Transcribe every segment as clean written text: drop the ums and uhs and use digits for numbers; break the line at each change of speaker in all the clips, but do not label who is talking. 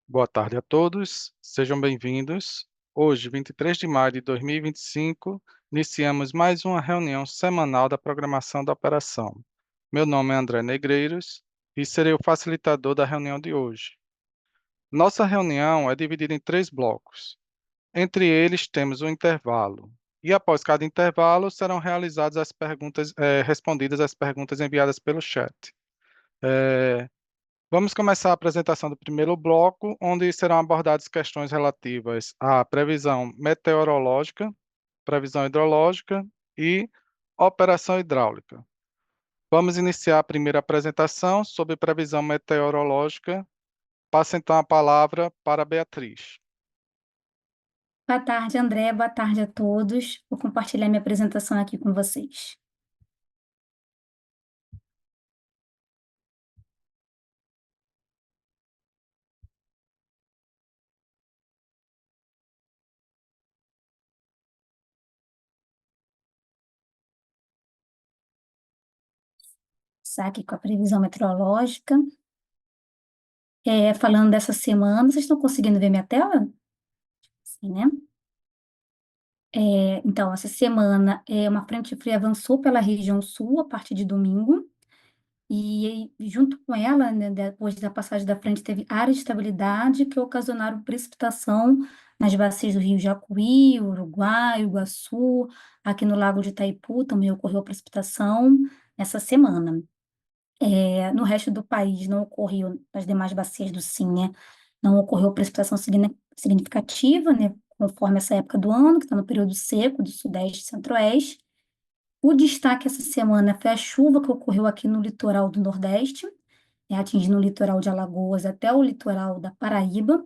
Boa tarde a todos, sejam bem-vindos. Hoje, 23 de maio de 2025, iniciamos mais uma reunião semanal da programação da operação. Meu nome é André Negreiros e serei o facilitador da reunião de hoje. Nossa reunião é dividida em três blocos. Entre eles, temos um intervalo. E após cada intervalo, serão realizadas as perguntas, respondidas as perguntas enviadas pelo chat. Vamos começar a apresentação do primeiro bloco, onde serão abordadas questões relativas à previsão meteorológica, previsão hidrológica e operação hidráulica. Vamos iniciar a primeira apresentação sobre previsão meteorológica. Passo então a palavra para a Beatriz.
Boa tarde, André. Boa tarde a todos. Vou compartilhar minha apresentação aqui com vocês. Começar aqui com a previsão meteorológica. Falando dessa semana, vocês estão conseguindo ver minha tela? Sim, né? Então, essa semana, uma frente fria avançou pela região sul a partir de domingo. E junto com ela, né, depois da passagem da frente, teve áreas de estabilidade que ocasionaram precipitação nas bacias do Rio Jacuí, Uruguai, Iguaçu, aqui no Lago de Itaipu também ocorreu precipitação essa semana. No resto do país não ocorreu, nas demais bacias do Sim, né, não ocorreu precipitação significativa, né, conforme essa época do ano, que está no período seco do Sudeste e Centro-Oeste. O destaque essa semana foi a chuva que ocorreu aqui no litoral do Nordeste, atingindo o litoral de Alagoas até o litoral da Paraíba,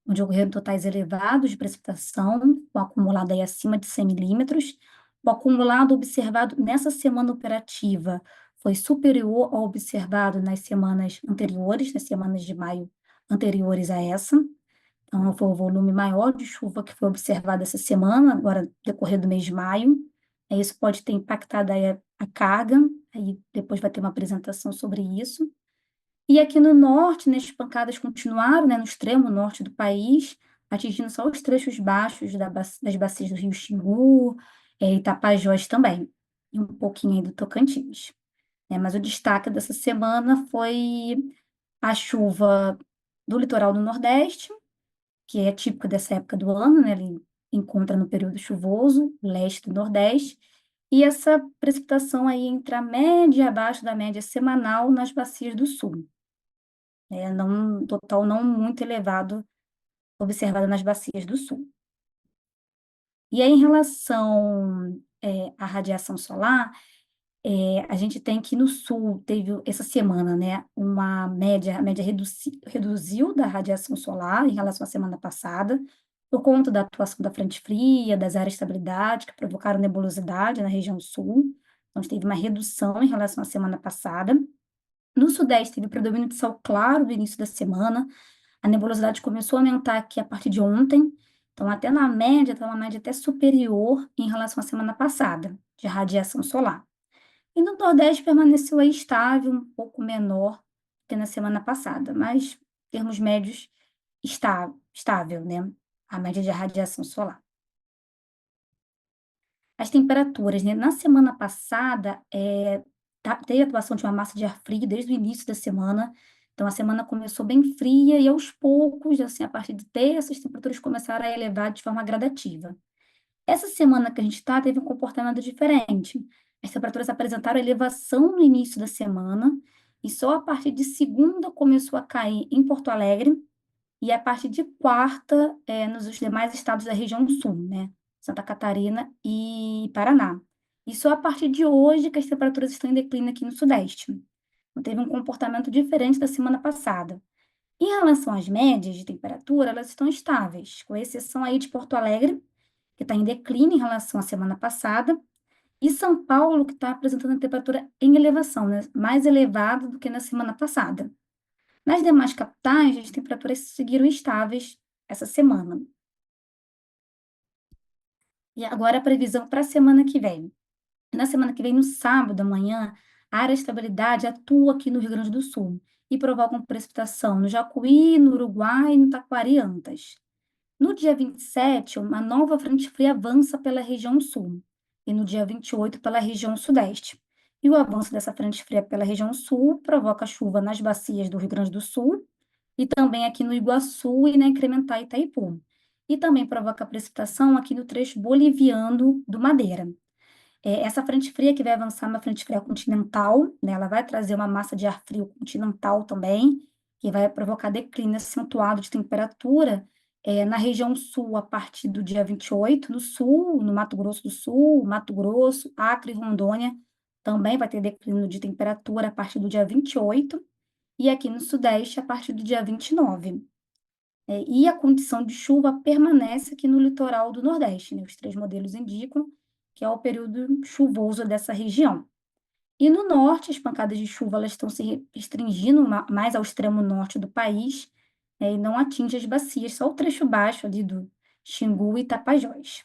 onde ocorreram totais elevados de precipitação, com acumulado aí acima de 100 milímetros. O acumulado observado nessa semana operativa foi superior ao observado nas semanas anteriores, nas semanas de maio anteriores a essa. Então, foi o volume maior de chuva que foi observado essa semana, agora decorrer do mês de maio. Isso pode ter impactado aí a carga, aí depois vai ter uma apresentação sobre isso. E aqui no norte, né, as pancadas continuaram, né, no extremo norte do país, atingindo só os trechos baixos das bacias do Rio Xingu, e Tapajós também, e um pouquinho aí do Tocantins. Mas o destaque dessa semana foi a chuva do litoral do Nordeste, que é típica dessa época do ano, né? Ele encontra no período chuvoso, leste do Nordeste, e essa precipitação aí entre a média e abaixo da média semanal nas bacias do Sul. Não, um total não muito elevado observado nas bacias do Sul. E aí, em relação à radiação solar, a gente tem que no Sul teve essa semana, né, a média reduziu da radiação solar em relação à semana passada, por conta da atuação da frente fria, das áreas de estabilidade que provocaram nebulosidade na região sul. Então, a gente teve uma redução em relação à semana passada. No Sudeste, teve predomínio de sol claro no início da semana. A nebulosidade começou a aumentar aqui a partir de ontem. Então, até na média, está uma média até superior em relação à semana passada, de radiação solar. E no Nordeste permaneceu aí estável, um pouco menor que na semana passada, mas em termos médios, estável, né? A média de radiação solar. As temperaturas, né? Na semana passada, teve a atuação de uma massa de ar frio desde o início da semana, então a semana começou bem fria e aos poucos, assim, a partir de terça, as temperaturas começaram a elevar de forma gradativa. Essa semana que a gente está, teve um comportamento diferente. As temperaturas apresentaram elevação no início da semana, e só a partir de segunda começou a cair em Porto Alegre, e a partir de quarta, nos demais estados da região sul, né? Santa Catarina e Paraná. E só a partir de hoje que as temperaturas estão em declínio aqui no Sudeste. Então, teve um comportamento diferente da semana passada. Em relação às médias de temperatura, elas estão estáveis, com exceção aí de Porto Alegre, que está em declínio em relação à semana passada, e São Paulo, que está apresentando a temperatura em elevação, né? Mais elevada do que na semana passada. Nas demais capitais, as temperaturas seguiram estáveis essa semana. E agora a previsão para a semana que vem. Na semana que vem, no sábado amanhã, a área de estabilidade atua aqui no Rio Grande do Sul. e provocam precipitação no Jacuí, no Uruguai e no Taquariantas. No dia 27, uma nova frente fria avança pela região sul, e no dia 28 pela região sudeste. E o avanço dessa frente fria pela região sul provoca chuva nas bacias do Rio Grande do Sul e também aqui no Iguaçu e na Incrementar Itaipu. E também provoca precipitação aqui no trecho boliviano do Madeira. Essa frente fria que vai avançar, uma frente fria continental, né, ela vai trazer uma massa de ar frio continental também, que vai provocar declínio acentuado de temperatura, na região sul a partir do dia 28, no sul, no Mato Grosso do Sul, Mato Grosso, Acre e Rondônia, também vai ter declínio de temperatura a partir do dia 28, e aqui no sudeste a partir do dia 29. E a condição de chuva permanece aqui no litoral do Nordeste, né? Os três modelos indicam que é o período chuvoso dessa região. E no norte, as pancadas de chuva elas estão se restringindo mais ao extremo norte do país, e não atinge as bacias, só o trecho baixo ali do Xingu e Tapajós.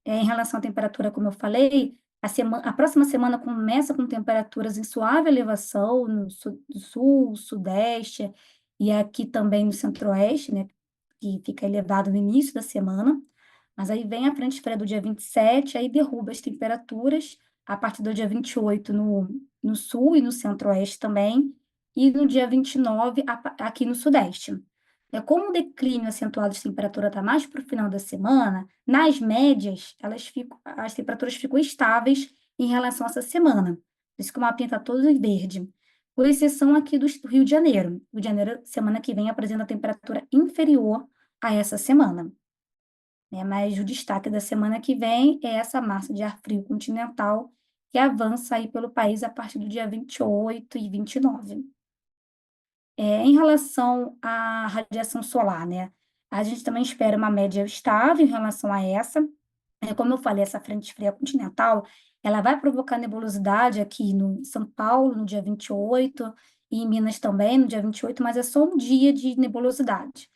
Em relação à temperatura, como eu falei, a próxima semana começa com temperaturas em suave elevação no sul, sudeste e aqui também no centro-oeste, né, que fica elevado no início da semana. Mas aí vem a frente fria do dia 27, aí derruba as temperaturas a partir do dia 28 no sul e no centro-oeste também, e no dia 29 aqui no sudeste. Como o declínio acentuado de temperatura está mais para o final da semana, nas médias, as temperaturas ficam estáveis em relação a essa semana. Por isso que o mapinha está todo em verde. Por exceção aqui do Rio de Janeiro. O Rio de Janeiro, semana que vem, apresenta temperatura inferior a essa semana. Mas o destaque da semana que vem é essa massa de ar frio continental que avança aí pelo país a partir do dia 28 e 29. Em relação à radiação solar, né, a gente também espera uma média estável em relação a essa. Como eu falei, essa frente fria continental, ela vai provocar nebulosidade aqui no São Paulo, no dia 28, e em Minas também, no dia 28, mas é só um dia de nebulosidade.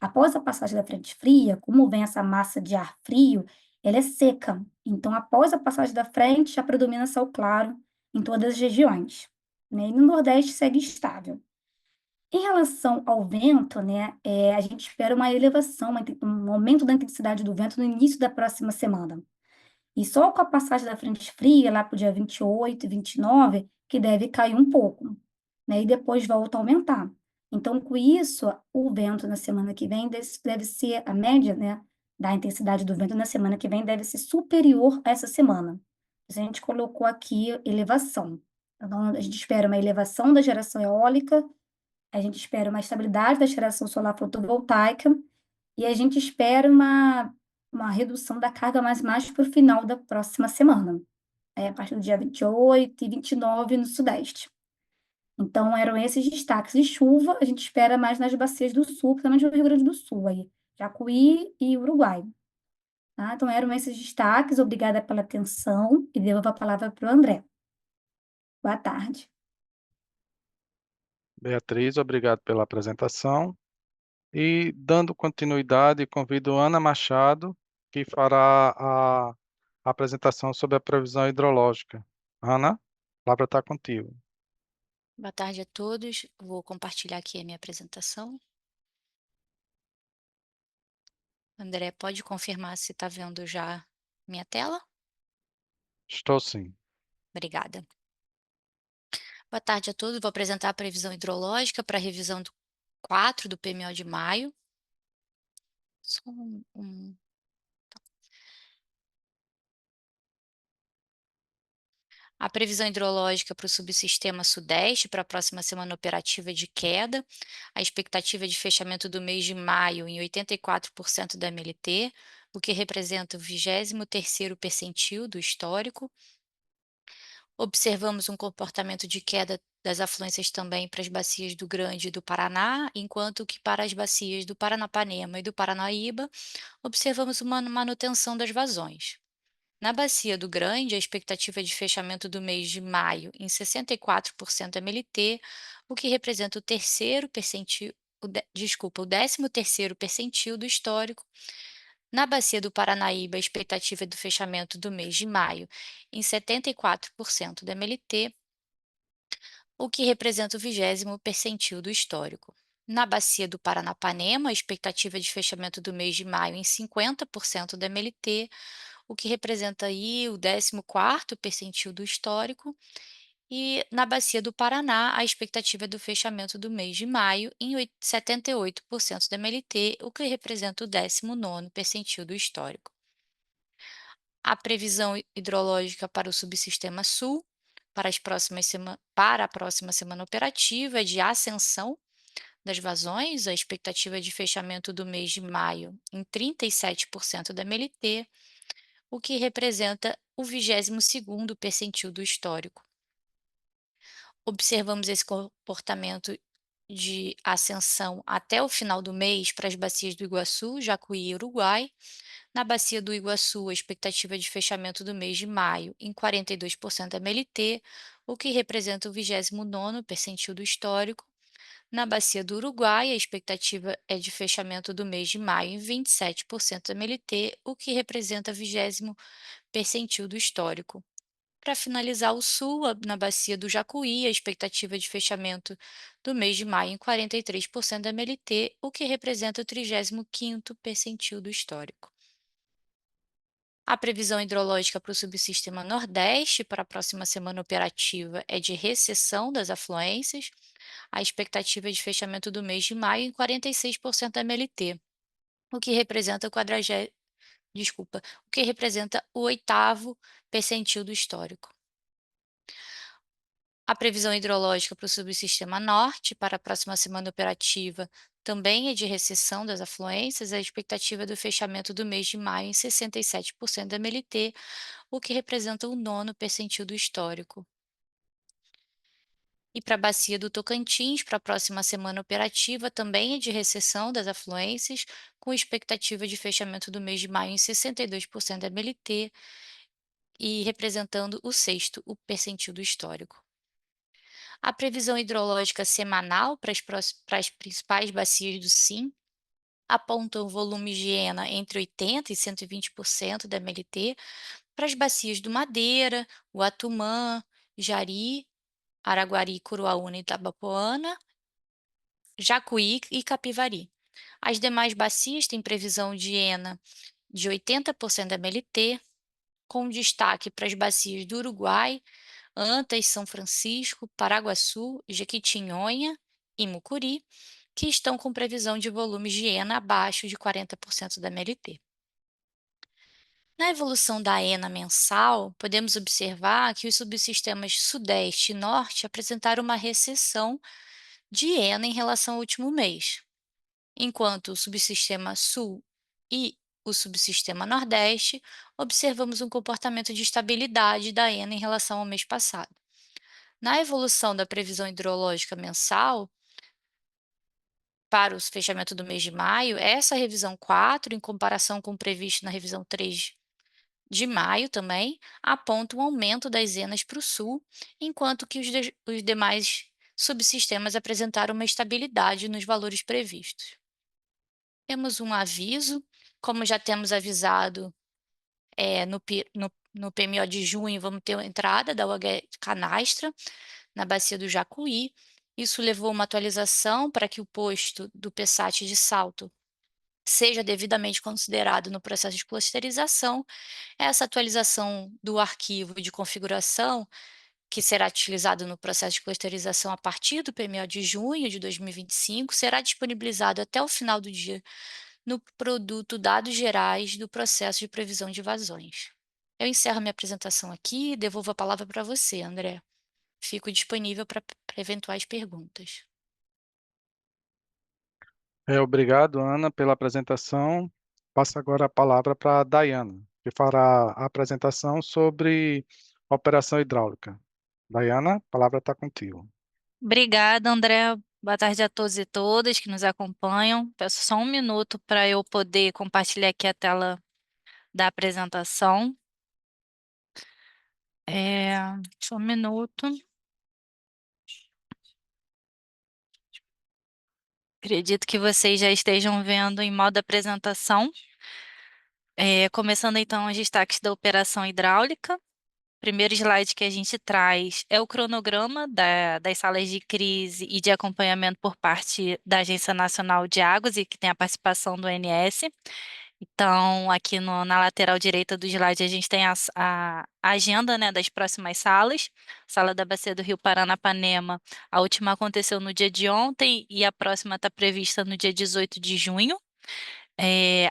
Após a passagem da frente fria, como vem essa massa de ar frio, ela é seca. Então, após a passagem da frente, já predomina céu claro em todas as regiões, né? E no Nordeste segue estável. Em relação ao vento, né, a gente espera uma elevação, um aumento da intensidade do vento no início da próxima semana. E só com a passagem da frente fria, lá para o dia 28 e 29, que deve cair um pouco, né? E depois volta a aumentar. Então, com isso, o vento na semana que vem deve ser, a média, né, da intensidade do vento na semana que vem deve ser superior a essa semana. A gente colocou aqui elevação. Então, a gente espera uma elevação da geração eólica, a gente espera uma estabilidade da geração solar fotovoltaica, e a gente espera uma redução da carga, mas mais para o final da próxima semana, a partir do dia 28 e 29 no sudeste. Então, eram esses destaques. E chuva, a gente espera mais nas bacias do sul, principalmente no Rio Grande do Sul, aí, Jacuí e Uruguai. Tá? Então, eram esses destaques. Obrigada pela atenção e devolvo a palavra para o André. Boa tarde.
Beatriz, obrigado pela apresentação. E dando continuidade, convido Ana Machado, que fará a apresentação sobre a previsão hidrológica. Ana, a palavra está contigo.
Boa tarde a todos. Vou compartilhar aqui a minha apresentação. André, pode confirmar se está vendo já minha tela?
Estou sim.
Obrigada. Boa tarde a todos. Vou apresentar a previsão hidrológica para a revisão do 4 do PMO de maio. Só A previsão hidrológica para o subsistema sudeste para a próxima semana operativa de queda. A expectativa de fechamento do mês de maio em 84% da MLT, o que representa o 23º percentil do histórico. Observamos um comportamento de queda das afluências também para as bacias do Grande e do Paraná, enquanto que para as bacias do Paranapanema e do Paranaíba, observamos uma manutenção das vazões. Na bacia do Grande, a expectativa de fechamento do mês de maio em 64% MLT, o que representa o terceiro percentil, o 13º percentil do histórico. Na bacia do Paranaíba, a expectativa do fechamento do mês de maio em 74% da MLT, o que representa o 20º percentil do histórico. Na bacia do Paranapanema, a expectativa de fechamento do mês de maio em 50% da MLT, o que representa aí o 14º percentil do histórico. E na bacia do Paraná, a expectativa do fechamento do mês de maio em 78% da MLT, o que representa o 19º percentil do histórico. A previsão hidrológica para o subsistema sul para a próxima semana operativa é de ascensão das vazões, a expectativa de fechamento do mês de maio em 37% da MLT, o que representa o 22º percentil do histórico. Observamos esse comportamento de ascensão até o final do mês para as bacias do Iguaçu, Jacuí e Uruguai. Na bacia do Iguaçu, a expectativa de fechamento do mês de maio em 42% da MLT, o que representa o 29º percentil do histórico. Na bacia do Uruguai, a expectativa é de fechamento do mês de maio em 27% da MLT, o que representa o 20º percentil do histórico. Para finalizar o sul, na bacia do Jacuí, a expectativa de fechamento do mês de maio em 43% da MLT, o que representa o 35º percentil do histórico. A previsão hidrológica para o subsistema Nordeste para a próxima semana operativa é de recessão das afluências. A expectativa de fechamento do mês de maio em 46% da MLT, o que representa o que representa o 8º percentil do histórico. A previsão hidrológica para o subsistema Norte para a próxima semana operativa também é de recessão das afluências. A expectativa do fechamento do mês de maio em 67% da MLT, o que representa o 9º percentil do histórico. E para a bacia do Tocantins, para a próxima semana operativa, também é de recessão das afluências, com expectativa de fechamento do mês de maio em 62% da MLT e representando o 6º percentil do histórico. A previsão hidrológica semanal para as principais bacias do SIM apontam volumes de ENA entre 80% e 120% da MLT para as bacias do Madeira, Uatumã, Jari, Araguari, Curuaúna e Itabapoana, Jacuí e Capivari. As demais bacias têm previsão de ENA de 80% da MLT, com destaque para as bacias do Uruguai, Antas, São Francisco, Paraguaçu, Jequitinhonha e Mucuri, que estão com previsão de volumes de ENA abaixo de 40% da MLT. Na evolução da ENA mensal, podemos observar que os subsistemas Sudeste e Norte apresentaram uma recessão de ENA em relação ao último mês, enquanto o subsistema Sul e o subsistema Nordeste observamos um comportamento de estabilidade da ENA em relação ao mês passado. Na evolução da previsão hidrológica mensal, para o fechamento do mês de maio, essa revisão 4, em comparação com o previsto na revisão 3 de maio também, aponta um aumento das ENAs para o sul, enquanto que os demais subsistemas apresentaram uma estabilidade nos valores previstos. Temos um aviso, como já temos avisado no PMO de junho, vamos ter a entrada da UH Canastra na bacia do Jacuí. Isso levou uma atualização para que o posto do PSAT de Salto seja devidamente considerado no processo de clusterização. Essa atualização do arquivo de configuração, que será utilizado no processo de clusterização a partir do PMO de junho de 2025, será disponibilizado até o final do dia no produto Dados Gerais do processo de previsão de vazões. Eu encerro minha apresentação aqui e devolvo a palavra para você, André. Fico disponível para eventuais perguntas.
Obrigado, Ana, pela apresentação. Passo agora a palavra para a Dayana, que fará a apresentação sobre operação hidráulica. Dayana, a palavra está contigo.
Obrigada, André. Boa tarde a todos e todas que nos acompanham. Peço só um minuto para eu poder compartilhar aqui a tela da apresentação. Só um minuto. Acredito que vocês já estejam vendo em modo apresentação. Começando então os destaques da operação hidráulica. primeiro slide que a gente traz é o cronograma das salas de crise e de acompanhamento por parte da Agência Nacional de Águas e que tem a participação do ONS. Então, aqui na lateral direita do slide, a gente tem a agenda, né, das próximas salas. Sala da Bacia do Rio Paranapanema, a última aconteceu no dia de ontem e a próxima está prevista no dia 18 de junho.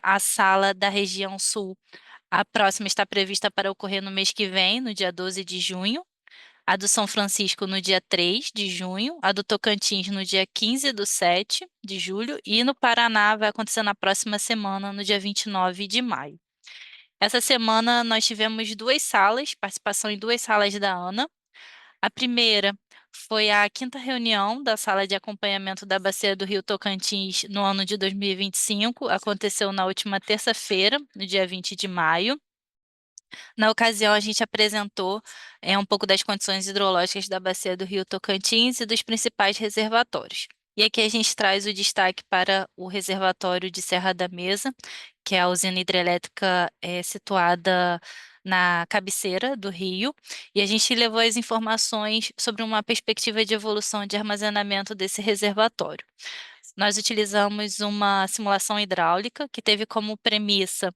A sala da região sul, a próxima está prevista para ocorrer no mês que vem, no dia 12 de junho. A do São Francisco no dia 3 de junho, a do Tocantins no dia 15 do 7 de julho e no Paraná vai acontecer na próxima semana, no dia 29 de maio. Essa semana nós tivemos duas salas, participação em duas salas da ANA. A primeira foi a quinta reunião da sala de acompanhamento da Bacia do Rio Tocantins no ano de 2025, aconteceu na última terça-feira, no dia 20 de maio. Na ocasião, a gente apresentou um pouco das condições hidrológicas da bacia do Rio Tocantins e dos principais reservatórios. E aqui a gente traz o destaque para o reservatório de Serra da Mesa, que é a usina hidrelétrica situada na cabeceira do rio, e a gente levou as informações sobre uma perspectiva de evolução de armazenamento desse reservatório. Nós utilizamos uma simulação hidráulica que teve como premissa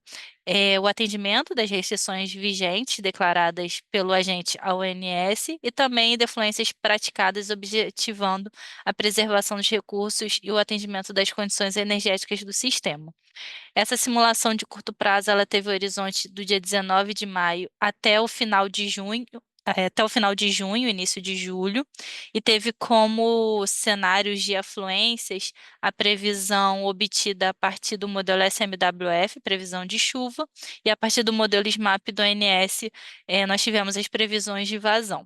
o atendimento das restrições vigentes declaradas pelo agente ao ONS e também defluências praticadas objetivando a preservação dos recursos e o atendimento das condições energéticas do sistema. Essa simulação de curto prazo, ela teve o horizonte do dia 19 de maio até o final de junho, início de julho, e teve como cenários de afluências a previsão obtida a partir do modelo SMWF, previsão de chuva, e a partir do modelo SMAP do ONS, nós tivemos as previsões de vazão.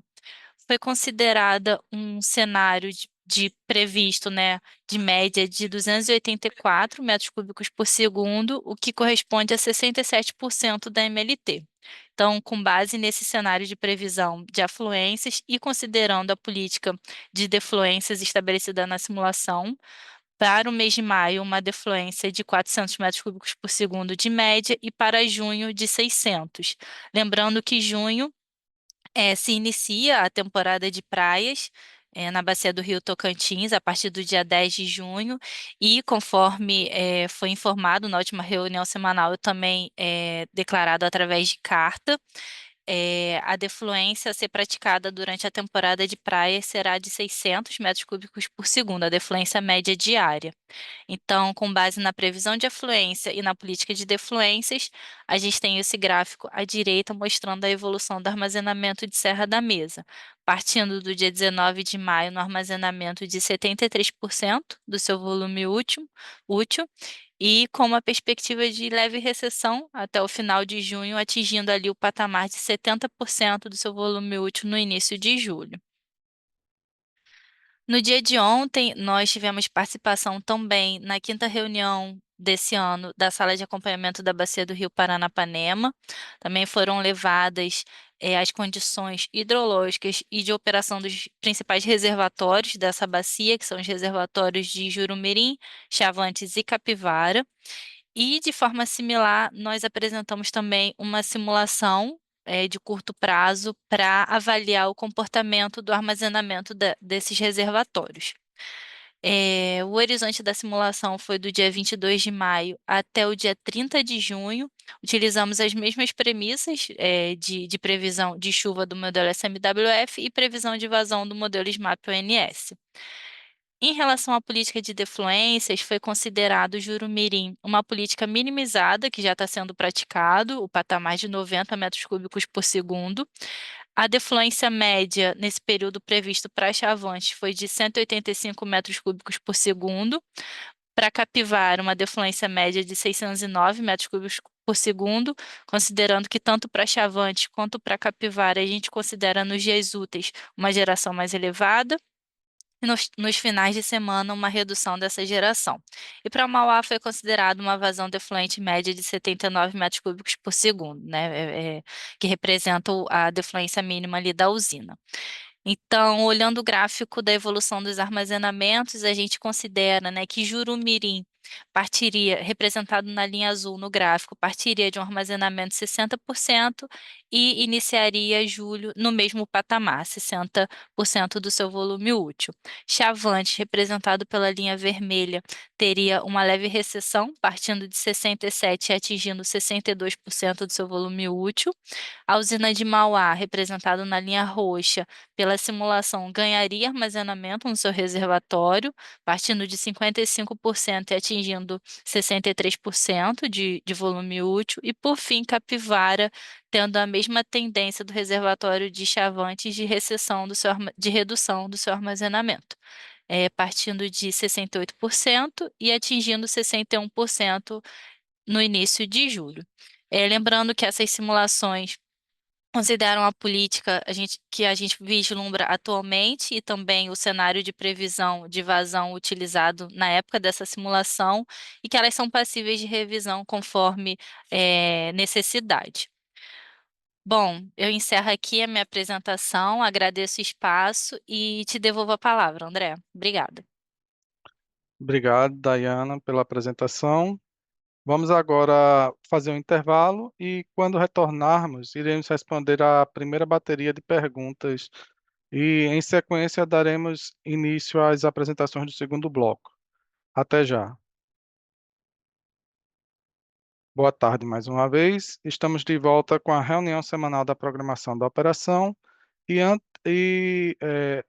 Foi considerada um cenário de previsto, né, de média de 284 metros cúbicos por segundo, o que corresponde a 67% da MLT. Então, com base nesse cenário de previsão de afluências e considerando a política de defluências estabelecida na simulação, para o mês de maio, uma defluência de 400 metros cúbicos por segundo de média e para junho de 600. Lembrando que junho se inicia a temporada de praias na Bacia do Rio Tocantins, a partir do dia 10 de junho, e conforme foi informado na última reunião semanal, eu também declarado através de carta, a defluência a ser praticada durante a temporada de praia será de 600 metros cúbicos por segundo, a defluência média diária. Então, com base na previsão de afluência e na política de defluências, a gente tem esse gráfico à direita mostrando a evolução do armazenamento de Serra da Mesa, partindo do dia 19 de maio no armazenamento de 73% do seu volume útil e com uma perspectiva de leve recessão até o final de junho, atingindo ali o patamar de 70% do seu volume útil no início de julho. No dia de ontem, nós tivemos participação também na quinta reunião desse ano da Sala de Acompanhamento da Bacia do Rio Paranapanema. Também foram levadas as condições hidrológicas e de operação dos principais reservatórios dessa bacia, que são os reservatórios de Jurumirim, Chavantes e Capivara. E, de forma similar, nós apresentamos também uma simulação de curto prazo para avaliar o comportamento do armazenamento desses reservatórios. O horizonte da simulação foi do dia 22 de maio até o dia 30 de junho. Utilizamos as mesmas premissas de previsão de chuva do modelo SMWF e previsão de vazão do modelo SMAP-ONS. Em relação à política de defluências, foi considerado o Jurumirim uma política minimizada, que já está sendo praticado, o patamar de 90 metros cúbicos por segundo. A defluência média nesse período previsto para Chavantes foi de 185 metros cúbicos por segundo. Para Capivara, uma defluência média de 609 metros cúbicos por segundo, considerando que tanto para Chavantes quanto para Capivara a gente considera nos dias úteis uma geração mais elevada e nos finais de semana uma redução dessa geração. E para Mauá foi considerado uma vazão defluente média de 79 metros cúbicos por segundo, né, que representa a defluência mínima ali da usina. Então, olhando o gráfico da evolução dos armazenamentos, a gente considera, né, que Jurumirim partiria, representado na linha azul no gráfico, partiria de um armazenamento de 60% e iniciaria julho no mesmo patamar, 60% do seu volume útil. Chavante, representado pela linha vermelha, teria uma leve recessão, partindo de 67% e atingindo 62% do seu volume útil. A usina de Mauá, representado na linha roxa, pela simulação, ganharia armazenamento no seu reservatório, partindo de 55% e atingindo 63% de volume útil. E, por fim, Capivara, tendo a mesma tendência do reservatório de Chavantes de recessão de redução do seu armazenamento, partindo de 68% e atingindo 61% no início de julho. Lembrando que essas simulações consideram a política que a gente vislumbra atualmente e também o cenário de previsão de vazão utilizado na época dessa simulação e que elas são passíveis de revisão conforme necessidade. Bom, eu encerro aqui a minha apresentação, agradeço o espaço e te devolvo a palavra, André. Obrigada.
Obrigado, Dayana, pela apresentação. Vamos agora fazer um intervalo e, quando retornarmos, iremos responder a primeira bateria de perguntas e, em sequência, daremos início às apresentações do segundo bloco. Até já. Boa tarde mais uma vez. Estamos de volta com a reunião semanal da programação da operação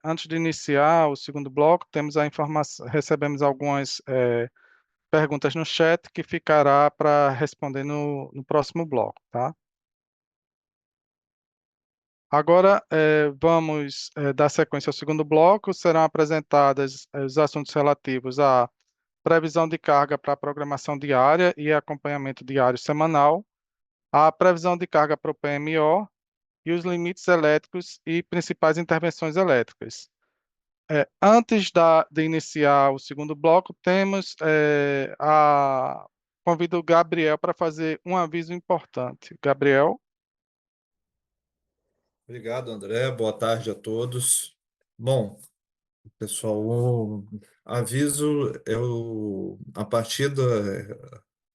antes de iniciar o segundo bloco, temos a informação, recebemos algumas perguntas no chat que ficará para responder no próximo bloco, tá? Agora, vamos dar sequência ao segundo bloco. Serão apresentados os assuntos relativos à previsão de carga para a programação diária e acompanhamento diário semanal, a previsão de carga para o PMO e os limites elétricos e principais intervenções elétricas. Antes de iniciar o segundo bloco, convido o Gabriel para fazer um aviso importante. Gabriel?
Obrigado, André. Boa tarde a todos. Bom, pessoal, o aviso a partir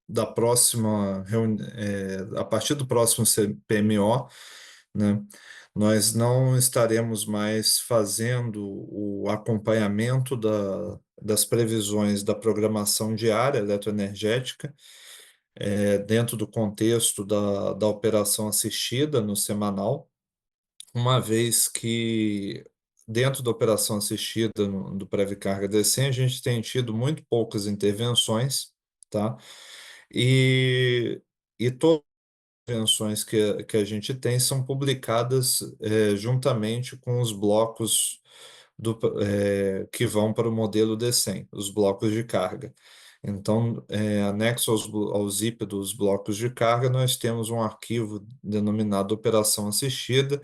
da próxima a partir do próximo PMO, né, nós não estaremos mais fazendo o acompanhamento das previsões da programação diária eletroenergética, dentro do contexto da operação assistida no semanal, uma vez que dentro da operação assistida do pré-carga DECEM, a gente tem tido muito poucas intervenções, tá? E todas as intervenções que a gente tem são publicadas juntamente com os blocos que vão para o modelo DECEM, os blocos de carga. Então, anexo ao zip dos blocos de carga, nós temos um arquivo denominado operação assistida,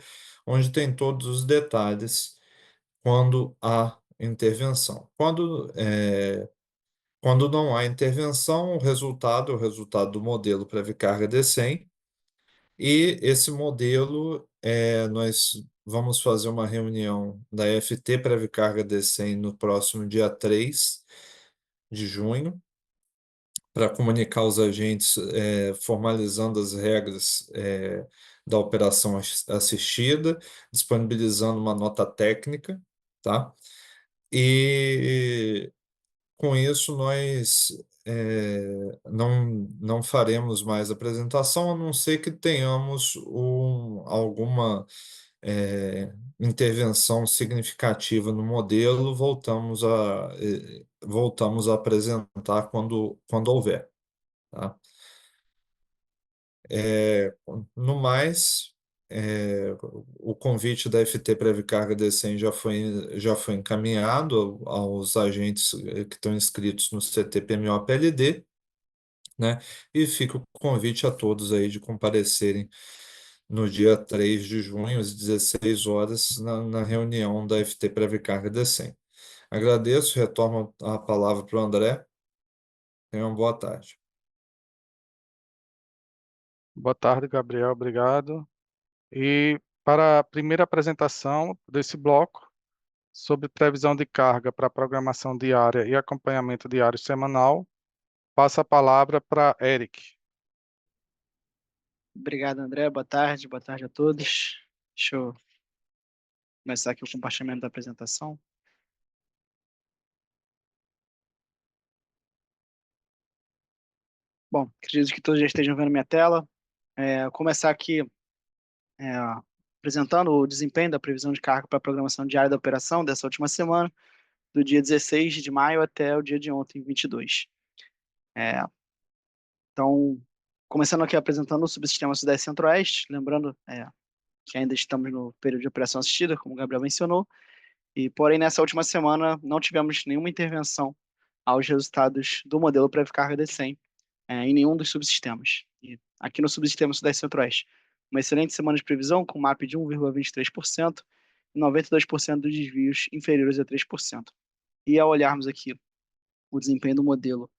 onde tem todos os detalhes quando há intervenção. Quando não há intervenção, o resultado é o resultado do modelo pré-carga DECEM, e esse modelo, nós vamos fazer uma reunião da FT pré-carga DECEM no próximo dia 3 de junho, para comunicar aos agentes, formalizando as regras da operação assistida, disponibilizando uma nota técnica, tá? E com isso nós não faremos mais apresentação, a não ser que tenhamos alguma intervenção significativa no modelo, voltamos a apresentar quando houver, tá? No mais, o convite da FT Previcarga Decem já foi encaminhado aos agentes que estão inscritos no CT-PMO-PLD, né? E fica o convite a todos aí de comparecerem no dia 3 de junho, às 16 horas, na reunião da FT Previcarga Decem. Agradeço, retorno a palavra para o André. Tenha uma boa tarde.
Boa tarde, Gabriel. Obrigado. E para a primeira apresentação desse bloco, sobre previsão de carga para programação diária e acompanhamento diário semanal, passo a palavra para Eric.
Obrigado, André. Boa tarde a todos. Deixa eu começar aqui o compartilhamento da apresentação. Bom, acredito que todos já estejam vendo minha tela. Vou começar aqui é, apresentando o desempenho da previsão de carga para a programação diária da operação dessa última semana, do dia 16 de maio até o dia de ontem, 22. Então, começando aqui apresentando o subsistema Sudeste Centro-Oeste, lembrando que ainda estamos no período de operação assistida, como o Gabriel mencionou, porém nessa última semana não tivemos nenhuma intervenção aos resultados do modelo pré-carga D100 em nenhum dos subsistemas. E aqui no subsistema Sudeste Centro-Oeste, uma excelente semana de previsão com MAP de 1,23% e 92% dos desvios inferiores a 3%. E ao olharmos aqui o desempenho do modelo,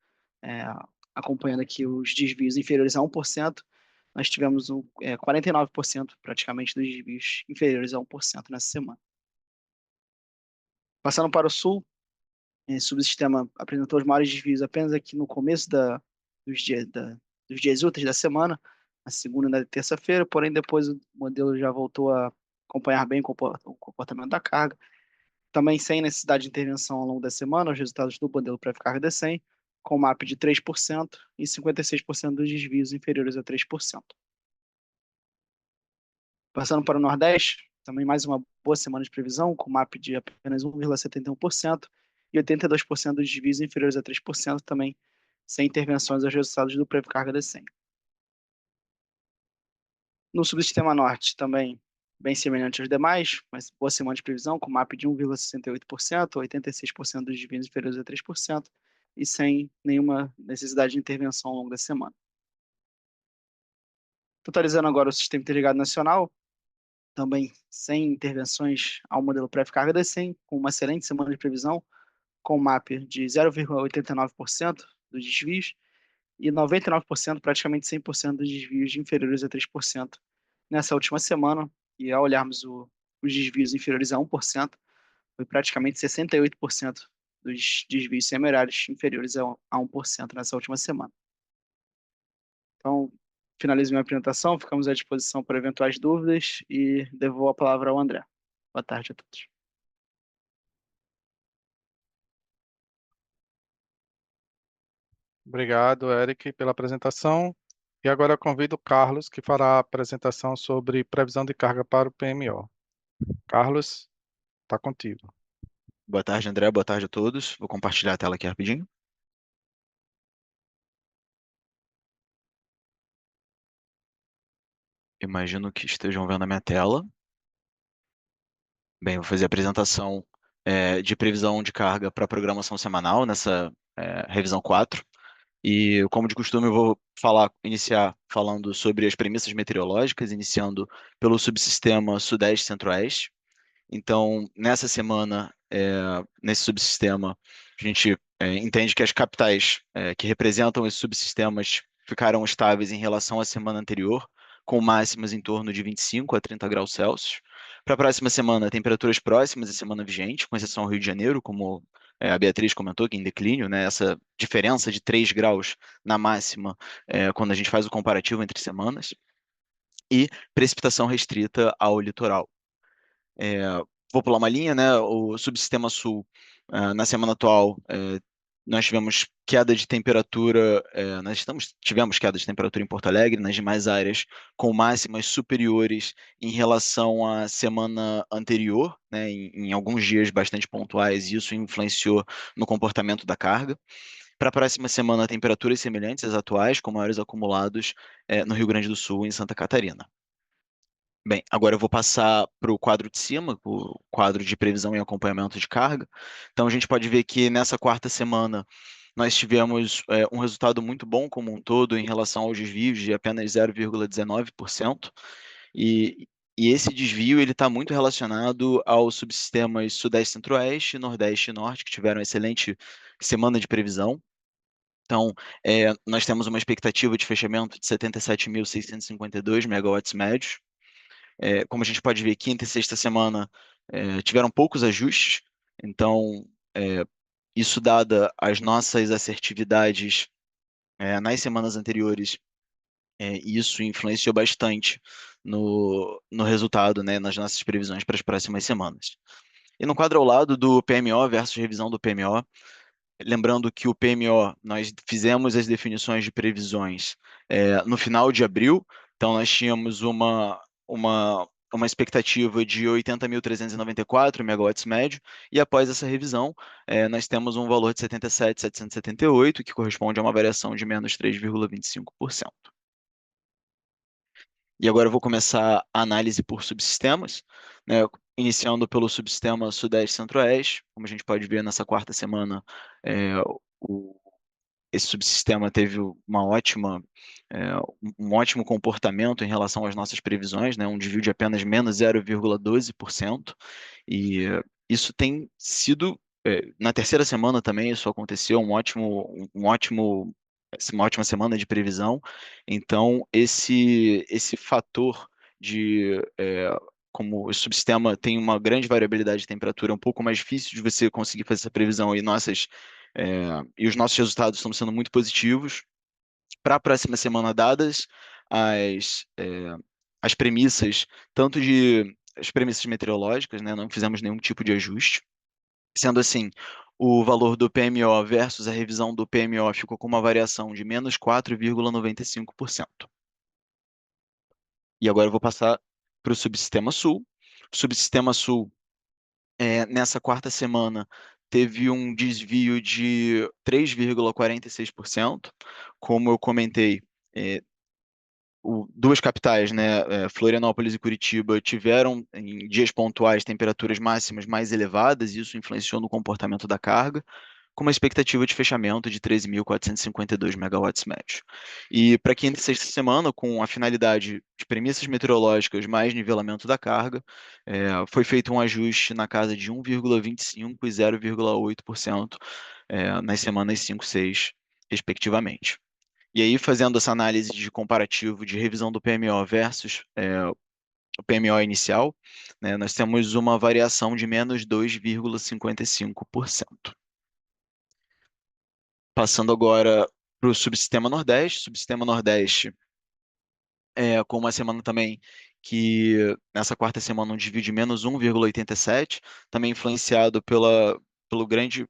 acompanhando aqui os desvios inferiores a 1%, nós tivemos 49% praticamente dos desvios inferiores a 1% nessa semana. Passando para o Sul, esse subsistema apresentou os maiores desvios apenas aqui no começo dos dias úteis da semana, na segunda e na terça-feira, porém depois o modelo já voltou a acompanhar bem o comportamento da carga, também sem necessidade de intervenção ao longo da semana, os resultados do modelo pré-carga D100, com MAP de 3% e 56% dos desvios inferiores a 3%. Passando para o Nordeste, também mais uma boa semana de previsão, com MAP de apenas 1,71% e 82% dos desvios inferiores a 3%, também sem intervenções aos resultados do pré-carga D100. No subsistema Norte, também bem semelhante aos demais, mas boa semana de previsão, com MAP de 1,68%, 86% dos desvios inferiores a 3% e sem nenhuma necessidade de intervenção ao longo da semana. Totalizando agora o Sistema Interligado Nacional, também sem intervenções ao modelo pré-carga D100, com uma excelente semana de previsão, com MAP de 0,89% dos desvios e 99%, praticamente 100% dos desvios inferiores a 3% nessa última semana. E ao olharmos os desvios inferiores a 1%, foi praticamente 68% dos desvios semerários inferiores a 1% nessa última semana. Então, finalizo minha apresentação, ficamos à disposição para eventuais dúvidas e devolvo a palavra ao André. Boa tarde a todos.
Obrigado, Eric, pela apresentação. E agora eu convido o Carlos, que fará a apresentação sobre previsão de carga para o PMO. Carlos, está contigo.
Boa tarde, André. Boa tarde a todos. Vou compartilhar a tela aqui rapidinho. Imagino que estejam vendo a minha tela. Bem, vou fazer a apresentação de previsão de carga para a programação semanal nessa revisão 4. E, como de costume, eu vou iniciar falando sobre as premissas meteorológicas, iniciando pelo subsistema Sudeste Centro-Oeste. Então, nessa semana, nesse subsistema, a gente entende que as capitais que representam esses subsistemas ficaram estáveis em relação à semana anterior, com máximas em torno de 25 a 30 graus Celsius. Para a próxima semana, temperaturas próximas à semana vigente, com exceção ao Rio de Janeiro, como a Beatriz comentou, que em declínio, né, essa diferença de 3 graus na máxima, quando a gente faz o comparativo entre semanas, e precipitação restrita ao litoral. Vou pular uma linha, né? O subsistema sul, na semana atual, nós tivemos queda de temperatura, tivemos queda de temperatura em Porto Alegre, nas demais áreas, com máximas superiores em relação à semana anterior, né, em alguns dias bastante pontuais, e isso influenciou no comportamento da carga. Para a próxima semana, temperaturas semelhantes às atuais, com maiores acumulados no Rio Grande do Sul e em Santa Catarina. Bem, agora eu vou passar para o quadro de cima, o quadro de previsão e acompanhamento de carga. Então, a gente pode ver que nessa quarta semana nós tivemos um resultado muito bom como um todo em relação aos desvios de apenas 0,19%. E esse desvio está muito relacionado aos subsistemas Sudeste Centro-Oeste, Nordeste e Norte, que tiveram excelente semana de previsão. Então, nós temos uma expectativa de fechamento de 77.652 megawatts médios. Como a gente pode ver, quinta e sexta semana tiveram poucos ajustes, então, isso dada as nossas assertividades nas semanas anteriores, e isso influenciou bastante no resultado, né, nas nossas previsões para as próximas semanas. E no quadro ao lado do PMO versus revisão do PMO, lembrando que o PMO, nós fizemos as definições de previsões no final de abril, então nós tínhamos uma expectativa de 80.394 megawatts médio, e após essa revisão, nós temos um valor de 77.778, que corresponde a uma variação de menos 3,25%. E agora eu vou começar a análise por subsistemas, né, iniciando pelo subsistema Sudeste Centro-Oeste. Como a gente pode ver nessa quarta semana, é, o- esse subsistema teve é, um ótimo comportamento em relação às nossas previsões, né, um desvio de apenas menos 0,12%, e isso tem sido, na terceira semana também isso aconteceu, uma ótima semana de previsão. Então, esse fator de como o subsistema tem uma grande variabilidade de temperatura, é um pouco mais difícil de você conseguir fazer essa previsão e os nossos resultados estão sendo muito positivos. Para a próxima semana, dadas as, é, as premissas, as premissas meteorológicas, né, não fizemos nenhum tipo de ajuste. Sendo assim, o valor do PMO versus a revisão do PMO ficou com uma variação de menos 4,95%. E agora eu vou passar para o subsistema Sul. O subsistema Sul, nessa quarta semana, teve um desvio de 3,46%. Como eu comentei, é, duas capitais, né, Florianópolis e Curitiba, tiveram em dias pontuais temperaturas máximas mais elevadas, e isso influenciou no comportamento da carga, com uma expectativa de fechamento de 13.452 megawatts médios. E para quinta e sexta semana, com a finalidade de premissas meteorológicas mais nivelamento da carga, foi feito um ajuste na casa de 1,25% e 0,8% nas semanas 5 e 6, respectivamente. E aí, fazendo essa análise de comparativo de revisão do PMO versus o PMO inicial, né, nós temos uma variação de menos 2,55%. Passando agora para o subsistema Nordeste. Subsistema Nordeste, com uma semana também que nessa quarta semana um desvio de menos 1,87, também influenciado pela grande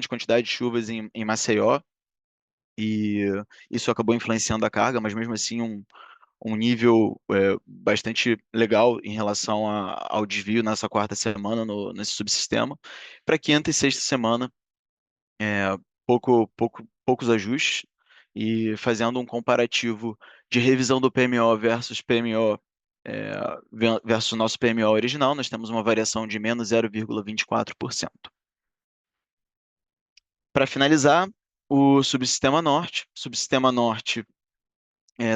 quantidade de chuvas em Maceió, e isso acabou influenciando a carga, mas mesmo assim um nível bastante legal em relação ao desvio nessa quarta semana nesse subsistema. Para quinta e sexta semana, é, poucos ajustes, e fazendo um comparativo de revisão do PMO versus PMO, é, versus o nosso PMO original, nós temos uma variação de menos 0,24%. Para finalizar, o subsistema Norte. Subsistema Norte,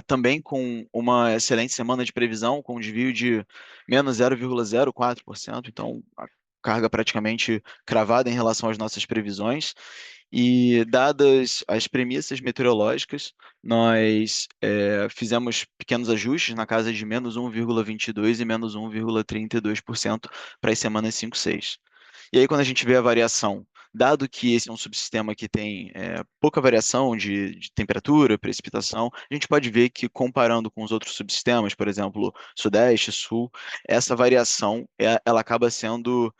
também com uma excelente semana de previsão, com um desvio de menos 0,04%, então a carga praticamente cravada em relação às nossas previsões. E dadas as premissas meteorológicas, nós fizemos pequenos ajustes na casa de menos 1,22% e menos 1,32% para as semanas 5 e 6. E aí, quando a gente vê a variação, dado que esse é um subsistema que tem pouca variação de temperatura, precipitação, a gente pode ver que, comparando com os outros subsistemas, por exemplo, Sudeste, Sul, essa variação ela acaba sendo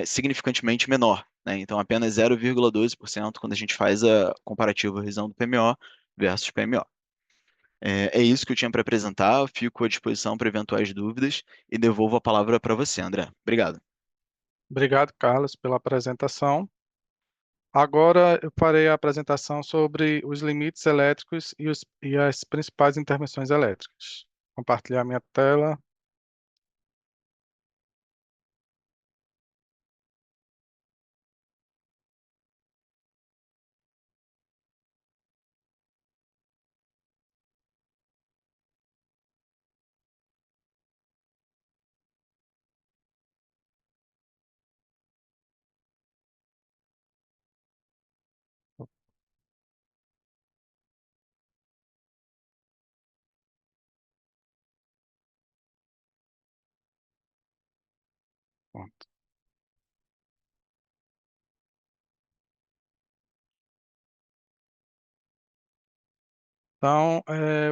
significantemente menor, né? Então, apenas 0,12% quando a gente faz a comparativa revisão do PMO versus PMO. É isso que eu tinha para apresentar. Eu fico à disposição para eventuais dúvidas e devolvo a palavra para você, André. Obrigado.
Obrigado, Carlos, pela apresentação. Agora eu farei a apresentação sobre os limites elétricos e as principais intervenções elétricas. Compartilhar minha tela. Então,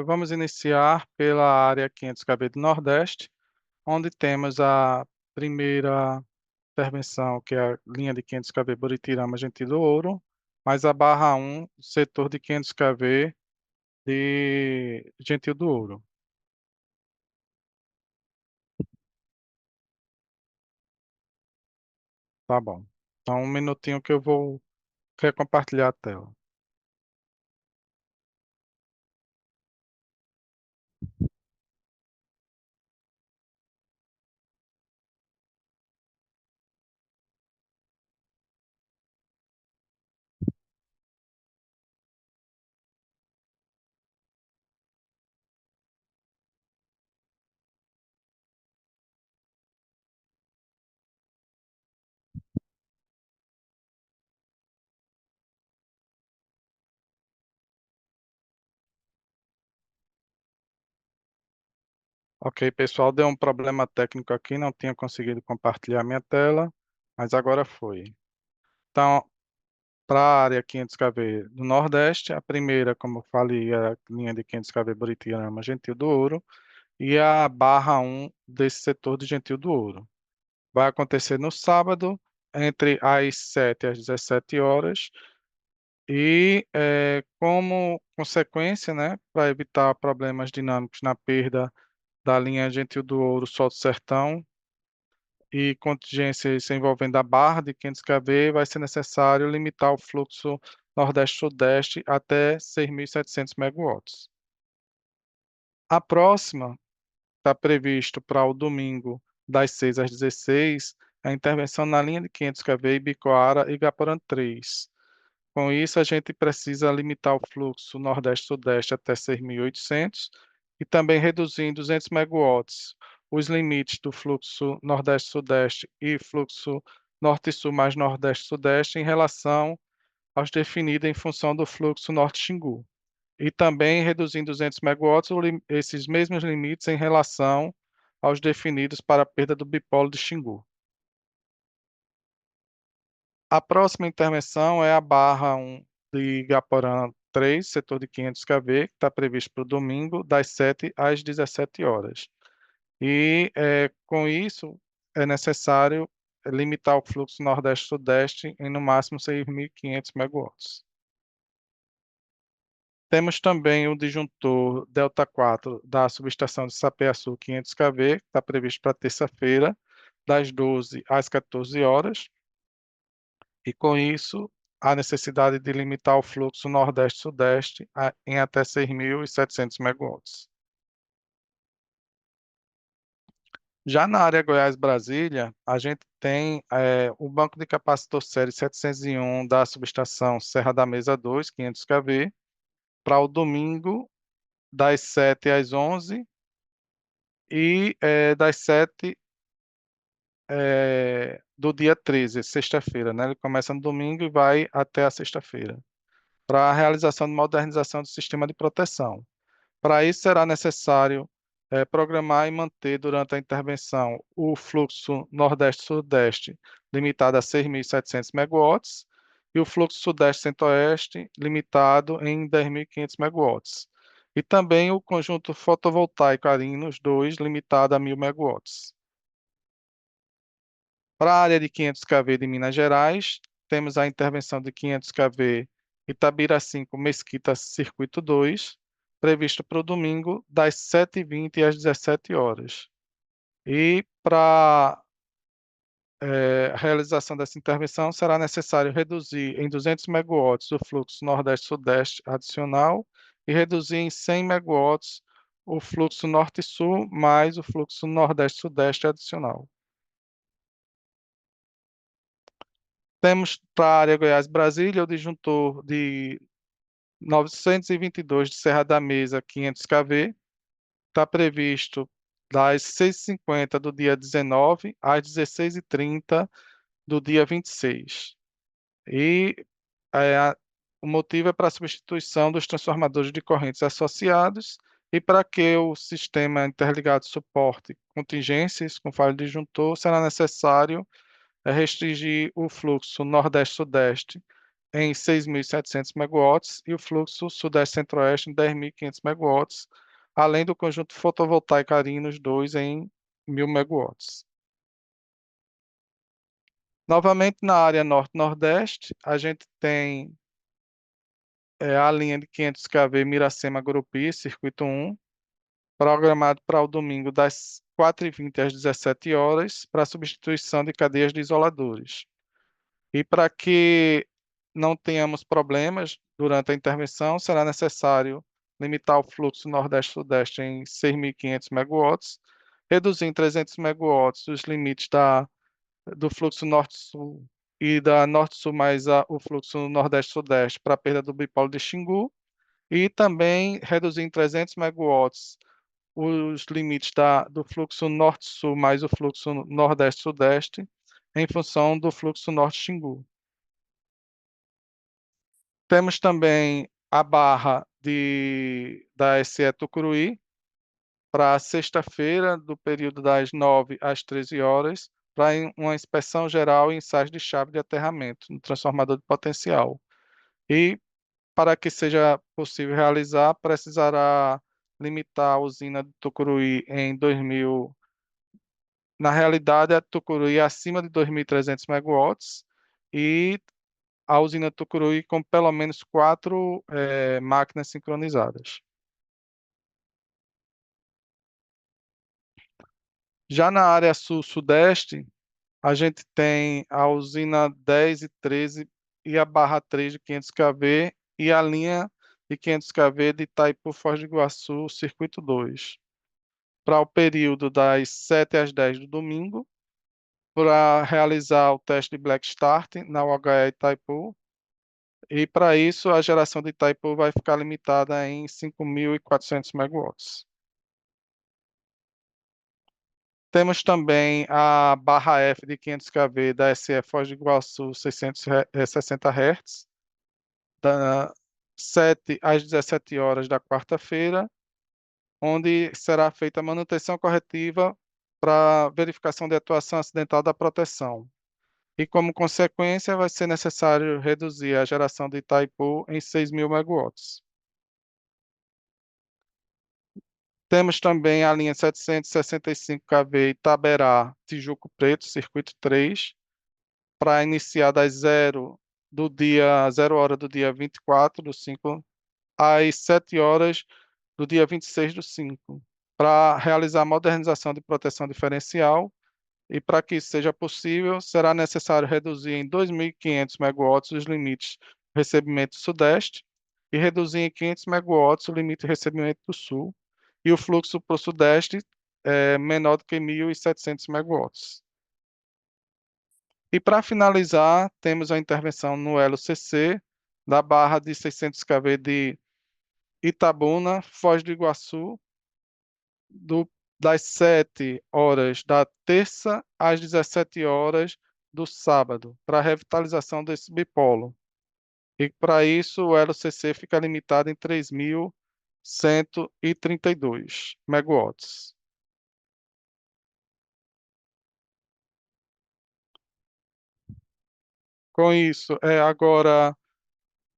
vamos iniciar pela área 500 kV do Nordeste, onde temos a primeira intervenção, que é a linha de 500 kV Buritirama Gentil do Ouro, mais a barra 1, setor de 500 kV de Gentil do Ouro. Tá bom. Então, um minutinho que eu vou compartilhar a tela. Ok, pessoal, deu um problema técnico aqui, não tinha conseguido compartilhar minha tela, mas agora foi. Então, para a área 500 kV do Nordeste, a primeira, como eu falei, é a linha de 500 kV Buritirama Gentil do Ouro e a barra 1 desse setor de Gentil do Ouro. Vai acontecer no sábado, entre as 7 às 17 horas, e como consequência, né, para evitar problemas dinâmicos na perda da linha Gentil do Ouro Salto Sertão e contingências envolvendo a barra de 500 kV, vai ser necessário limitar o fluxo Nordeste-Sudeste até 6.700 megawatts. A próxima está previsto para o domingo, das 6 às 16, a intervenção na linha de 500 kV Ibicoara e Igaporã 3. Com isso, a gente precisa limitar o fluxo Nordeste-Sudeste até 6.800 e também reduzir em 200 megawatts os limites do fluxo Nordeste-Sudeste e fluxo Norte-Sul mais Nordeste-Sudeste em relação aos definidos em função do fluxo Norte-Xingu. E também reduzir em 200 megawatts esses mesmos limites em relação aos definidos para a perda do bipolo de Xingu. A próxima intervenção é a barra 1 de Igaporã 3, setor de 500 kV, que está previsto para o domingo, das 7 às 17 horas. E com isso é necessário limitar o fluxo Nordeste-Sudeste em no máximo 6.500 megawatts. Temos também o disjuntor Delta 4 da subestação de Sapé-Açu 500 kV, que está previsto para terça-feira, das 12 às 14 horas. E com isso, a necessidade de limitar o fluxo Nordeste-Sudeste em até 6.700 megawatts. Já na área Goiás-Brasília, a gente tem o banco de capacitor série 701 da subestação Serra da Mesa 2, 500 kV, para o domingo, das 7 às 11 e das 7 do dia 13, sexta-feira, né? Ele começa no domingo e vai até a sexta-feira, para a realização de modernização do sistema de proteção. Para isso, será necessário programar e manter durante a intervenção o fluxo Nordeste-Sudeste limitado a 6.700 megawatts e o fluxo Sudeste-Centro-Oeste limitado em 10.500 megawatts. E também o conjunto fotovoltaico Arinos 2 limitado a 1.000 megawatts. Para a área de 500 kV de Minas Gerais, temos a intervenção de 500 kV Itabira 5 Mesquita Circuito 2, previsto para o domingo, das 7h20 às 17 horas. E para a realização dessa intervenção, será necessário reduzir em 200 megawatts o fluxo Nordeste-Sudeste adicional e reduzir em 100 megawatts o fluxo Norte-Sul mais o fluxo Nordeste-Sudeste adicional. Temos para a área Goiás-Brasília o disjuntor de 922 de Serra da Mesa 500 kV. Está previsto das 6h50 do dia 19 às 16h30 do dia 26. E o motivo é para a substituição dos transformadores de correntes associados e para que o sistema interligado suporte contingências com falha de disjuntor, será necessário restringir o fluxo Nordeste-Sudeste em 6.700 megawatts e o fluxo Sudeste-Centro-Oeste em 10.500 megawatts, além do conjunto fotovoltaico Arinos 2 em 1.000 megawatts. Novamente, na área Norte-Nordeste, a gente tem a linha de 500 kV Miracema-Gurupi, circuito 1, programado para o domingo das 4h20 às 17 horas, para substituição de cadeias de isoladores. E para que não tenhamos problemas durante a intervenção, será necessário limitar o fluxo Nordeste-Sudeste em 6.500 megawatts, reduzir em 300 megawatts os limites do fluxo Norte-Sul e da Norte-Sul mais o fluxo Nordeste-Sudeste para a perda do bipolo de Xingu, e também reduzir em 300 megawatts os limites do fluxo Norte-Sul mais o fluxo Nordeste-Sudeste em função do fluxo Norte-Xingu. Temos também a barra da SE Tucuruí para sexta-feira, do período das 9 às 13 horas, para uma inspeção geral e ensaios de chave de aterramento no transformador de potencial. E para que seja possível realizar, precisará limitar a usina de Tucuruí em 2.000. Na realidade, a Tucuruí é acima de 2.300 megawatts e a usina Tucuruí com pelo menos 4 máquinas sincronizadas. Já na área sul-sudeste, a gente tem a usina 10 e 13 e a barra 3 de 500 kV e a linha de 500 kV de Itaipu Foz do Iguaçu, circuito 2, para o período das 7 às 10 do domingo, para realizar o teste de Black Start na UHE Itaipu. E para isso, a geração de Itaipu vai ficar limitada em 5.400 megawatts. Temos também a barra F de 500 kV da SE Foz do Iguaçu, 660 Hz, das 7 às 17 horas da quarta-feira, onde será feita a manutenção corretiva para verificação de atuação acidental da proteção. E, como consequência, vai ser necessário reduzir a geração de Itaipu em 6.000 megawatts. Temos também a linha 765 kV Itaberá, Tijuco Preto, circuito 3, para iniciar das 0 hora do dia 24 do 5 às 7 horas do dia 26 do 5, para realizar a modernização de proteção diferencial. E para que isso seja possível, será necessário reduzir em 2.500 megawatts os limites de recebimento do Sudeste e reduzir em 500 megawatts o limite de recebimento do Sul, e o fluxo para o Sudeste é menor do que 1.700 megawatts. E para finalizar, temos a intervenção no elo CC da barra de 600 kV de Itabuna, Foz do Iguaçu, das 7 horas da terça às 17 horas do sábado, para a revitalização desse bipolo. E para isso, o elo CC fica limitado em 3.132 megawatts. Com isso, agora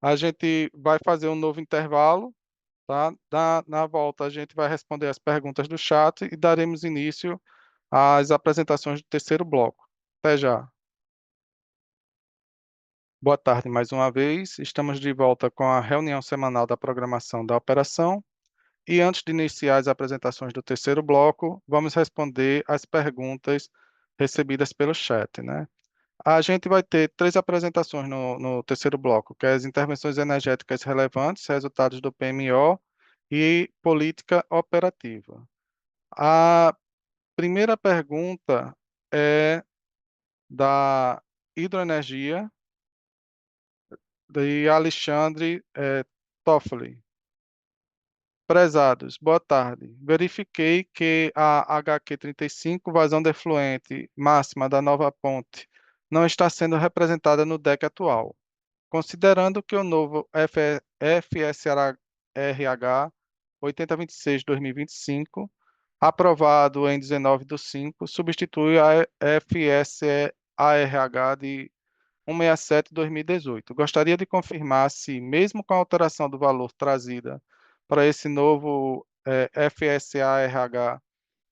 a gente vai fazer um novo intervalo, tá? Na volta, a gente vai responder as perguntas do chat e daremos início às apresentações do terceiro bloco. Até já. Boa tarde mais uma vez. Estamos de volta com a reunião semanal da programação da operação. E antes de iniciar as apresentações do terceiro bloco, vamos responder as perguntas recebidas pelo chat, né? A gente vai ter 3 apresentações no terceiro bloco, que é as intervenções energéticas relevantes, resultados do PMO e política operativa. A primeira pergunta é da hidroenergia, de Alexandre Toffoli. Prezados, boa tarde. Verifiquei que a HQ35, vazão defluente máxima da nova ponte, não está sendo representada no deck atual. Considerando que o novo FSRH 8026-2025, aprovado em 19/5, substitui a FSARH de 167/2018. Gostaria de confirmar se, mesmo com a alteração do valor trazida para esse novo FSA-RH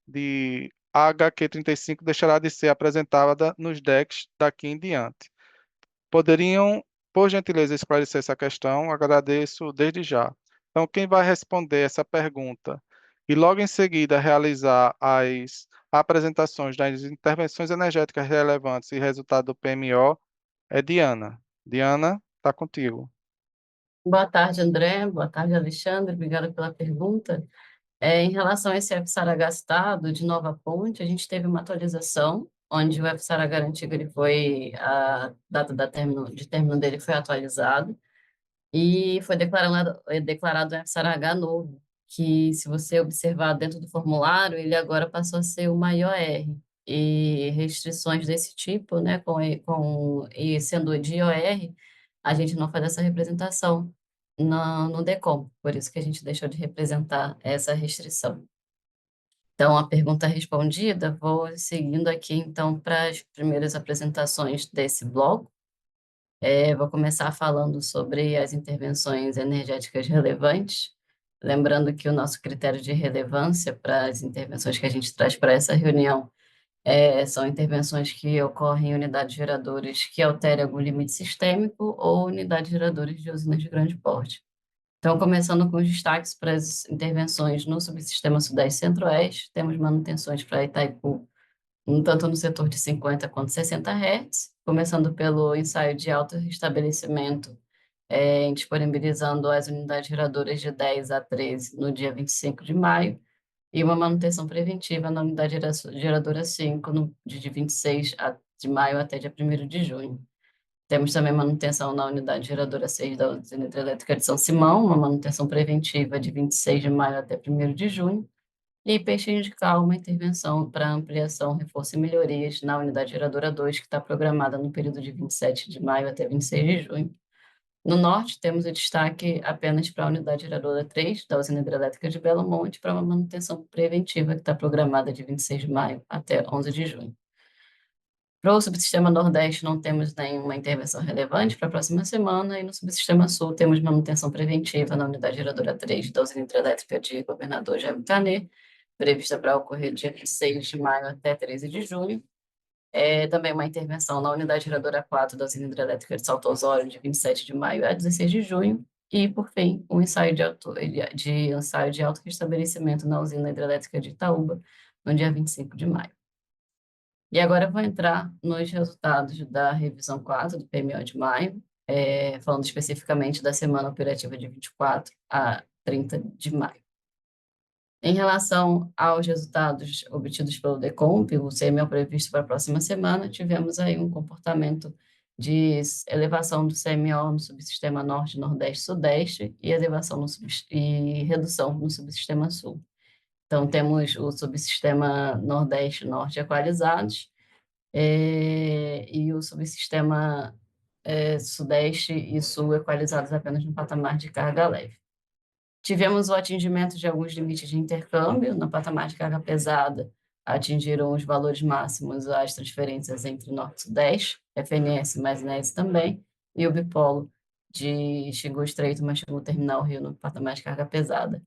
de HQ35 deixará de ser apresentada nos decks daqui em diante. Poderiam, por gentileza, esclarecer essa questão? Agradeço desde já. Então, quem vai responder essa pergunta e logo em seguida realizar as apresentações das intervenções energéticas relevantes e resultado do PMO é Diana. Diana, está contigo.
Boa tarde, André. Boa tarde, Alexandre. Obrigada pela pergunta. Em relação a esse FSARH gastado de Nova Ponte, a gente teve uma atualização, onde o FSARH antigo ele foi, a data de término dele foi atualizado, e foi declarado um FSARH novo, que se você observar dentro do formulário, ele agora passou a ser uma IOR. E restrições desse tipo, né, e sendo de IOR, a gente não faz essa representação no DECOM, por isso que a gente deixou de representar essa restrição. Então, a pergunta respondida, vou seguindo aqui, então, para as primeiras apresentações desse bloco. Vou começar falando sobre as intervenções energéticas relevantes, lembrando que o nosso critério de relevância para as intervenções que a gente traz para essa reunião são intervenções que ocorrem em unidades geradoras que alterem algum limite sistêmico ou unidades geradoras de usinas de grande porte. Então, começando com os destaques para as intervenções no subsistema Sudeste e Centro-Oeste, temos manutenções para Itaipu, tanto no setor de 50 quanto 60 Hz, começando pelo ensaio de alto restabelecimento, disponibilizando as unidades geradoras de 10 a 13 no dia 25 de maio, e uma manutenção preventiva na unidade geradora 5, de 26 de maio até dia 1º de junho. Temos também manutenção na unidade geradora 6 da usina hidrelétrica de São Simão, uma manutenção preventiva de 26 de maio até 1º de junho, e Peixinho de Cal, uma intervenção para ampliação, reforço e melhorias na unidade geradora 2, que está programada no período de 27 de maio até 26 de junho. No norte, temos o destaque apenas para a unidade geradora 3 da usina hidrelétrica de Belo Monte, para uma manutenção preventiva que está programada de 26 de maio até 11 de junho. Para o subsistema Nordeste, não temos nenhuma intervenção relevante para a próxima semana, e no subsistema Sul temos manutenção preventiva na unidade geradora 3 da usina hidrelétrica de Governador Jaime Canet, prevista para ocorrer dia 26 de maio até 13 de junho. Também uma intervenção na unidade geradora 4 da usina hidrelétrica de Salto Osório, de 27 de maio a 16 de junho. E, por fim, um ensaio de alto restabelecimento na usina hidrelétrica de Itaúba, no dia 25 de maio. E agora eu vou entrar nos resultados da revisão 4 do PMO de maio, falando especificamente da semana operativa de 24 a 30 de maio. Em relação aos resultados obtidos pelo DECOMP, o CMO previsto para a próxima semana, tivemos aí um comportamento de elevação do CMO no subsistema Norte, Nordeste, Sudeste e e redução no subsistema Sul. Então, temos o subsistema Nordeste e Norte equalizados, e o subsistema Sudeste e Sul equalizados apenas no patamar de carga leve. Tivemos o atingimento de alguns limites de intercâmbio. No patamar de carga pesada, atingiram os valores máximos as transferências entre Norte e Sudeste, FNS mais NES também, e o bipolo de Xingu Estreito mais Xingu Terminal Rio no patamar de carga pesada.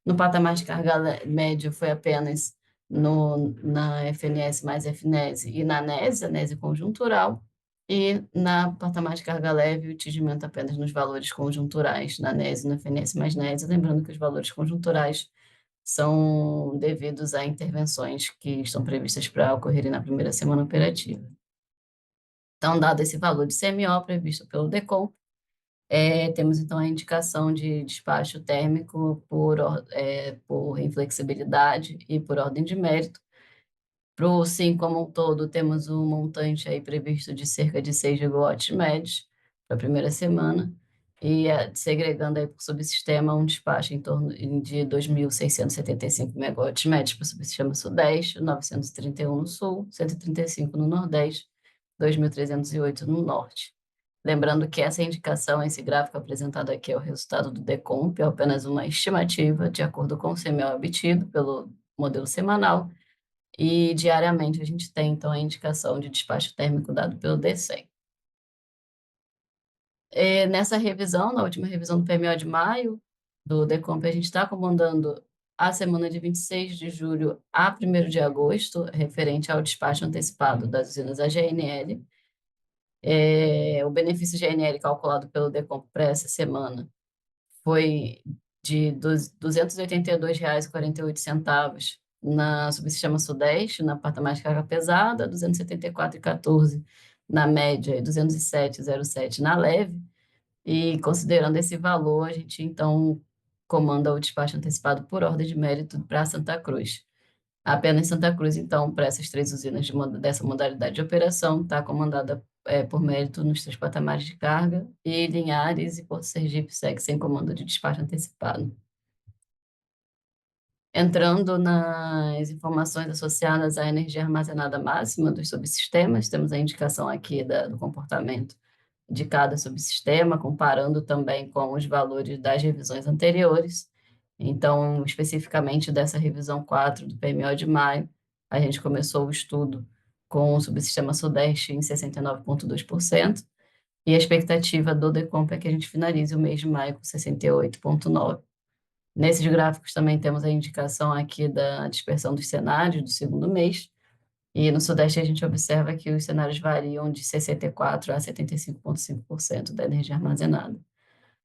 No patamar de carga médio foi apenas na FNS mais FNES e na NES, a NES conjuntural, e na patamar de carga leve, o atingimento apenas nos valores conjunturais, na NES e na FNS mais NES, lembrando que os valores conjunturais são devidos a intervenções que estão previstas para ocorrerem na primeira semana operativa. Então, dado esse valor de CMO previsto pelo DECOM, temos então a indicação de despacho térmico por inflexibilidade e por ordem de mérito. Para o SIM como um todo, temos um montante aí previsto de cerca de 6 gigawatts médios para a primeira semana, e segregando aí por subsistema um despacho em torno de 2.675 megawatts médios para o subsistema Sudeste, 931 no Sul, 135 no Nordeste, 2.308 no Norte. Lembrando que essa indicação, esse gráfico apresentado aqui é o resultado do DECOMP, é apenas uma estimativa de acordo com o CMO obtido pelo modelo semanal, e diariamente a gente tem, então, a indicação de despacho térmico dado pelo DECEM. Nessa revisão, na última revisão do PMO de maio, do Decomp, a gente está comandando a semana de 26 de julho a 1º de agosto, referente ao despacho antecipado das usinas AGNL. O benefício GNL calculado pelo Decomp para essa semana foi de R$ 282,48 na subsistema Sudeste, na patamar de carga pesada, R$ 274,14 na média e R$ 207,07 na leve. E considerando esse valor, a gente então comanda o despacho antecipado por ordem de mérito para Santa Cruz. Apenas Santa Cruz, então, para essas 3 usinas dessa modalidade de operação, está comandada por mérito nos 3 patamares de carga, e Linhares e Porto Sergipe segue sem comando de despacho antecipado. Entrando nas informações associadas à energia armazenada máxima dos subsistemas, temos a indicação aqui do comportamento de cada subsistema, comparando também com os valores das revisões anteriores. Então, especificamente dessa revisão 4 do PMO de maio, a gente começou o estudo com o subsistema Sudeste em 69,2%, e a expectativa do Decomp é que a gente finalize o mês de maio com 68,9%. Nesses gráficos também temos a indicação aqui da dispersão dos cenários do segundo mês, e no Sudeste a gente observa que os cenários variam de 64% a 75,5% da energia armazenada.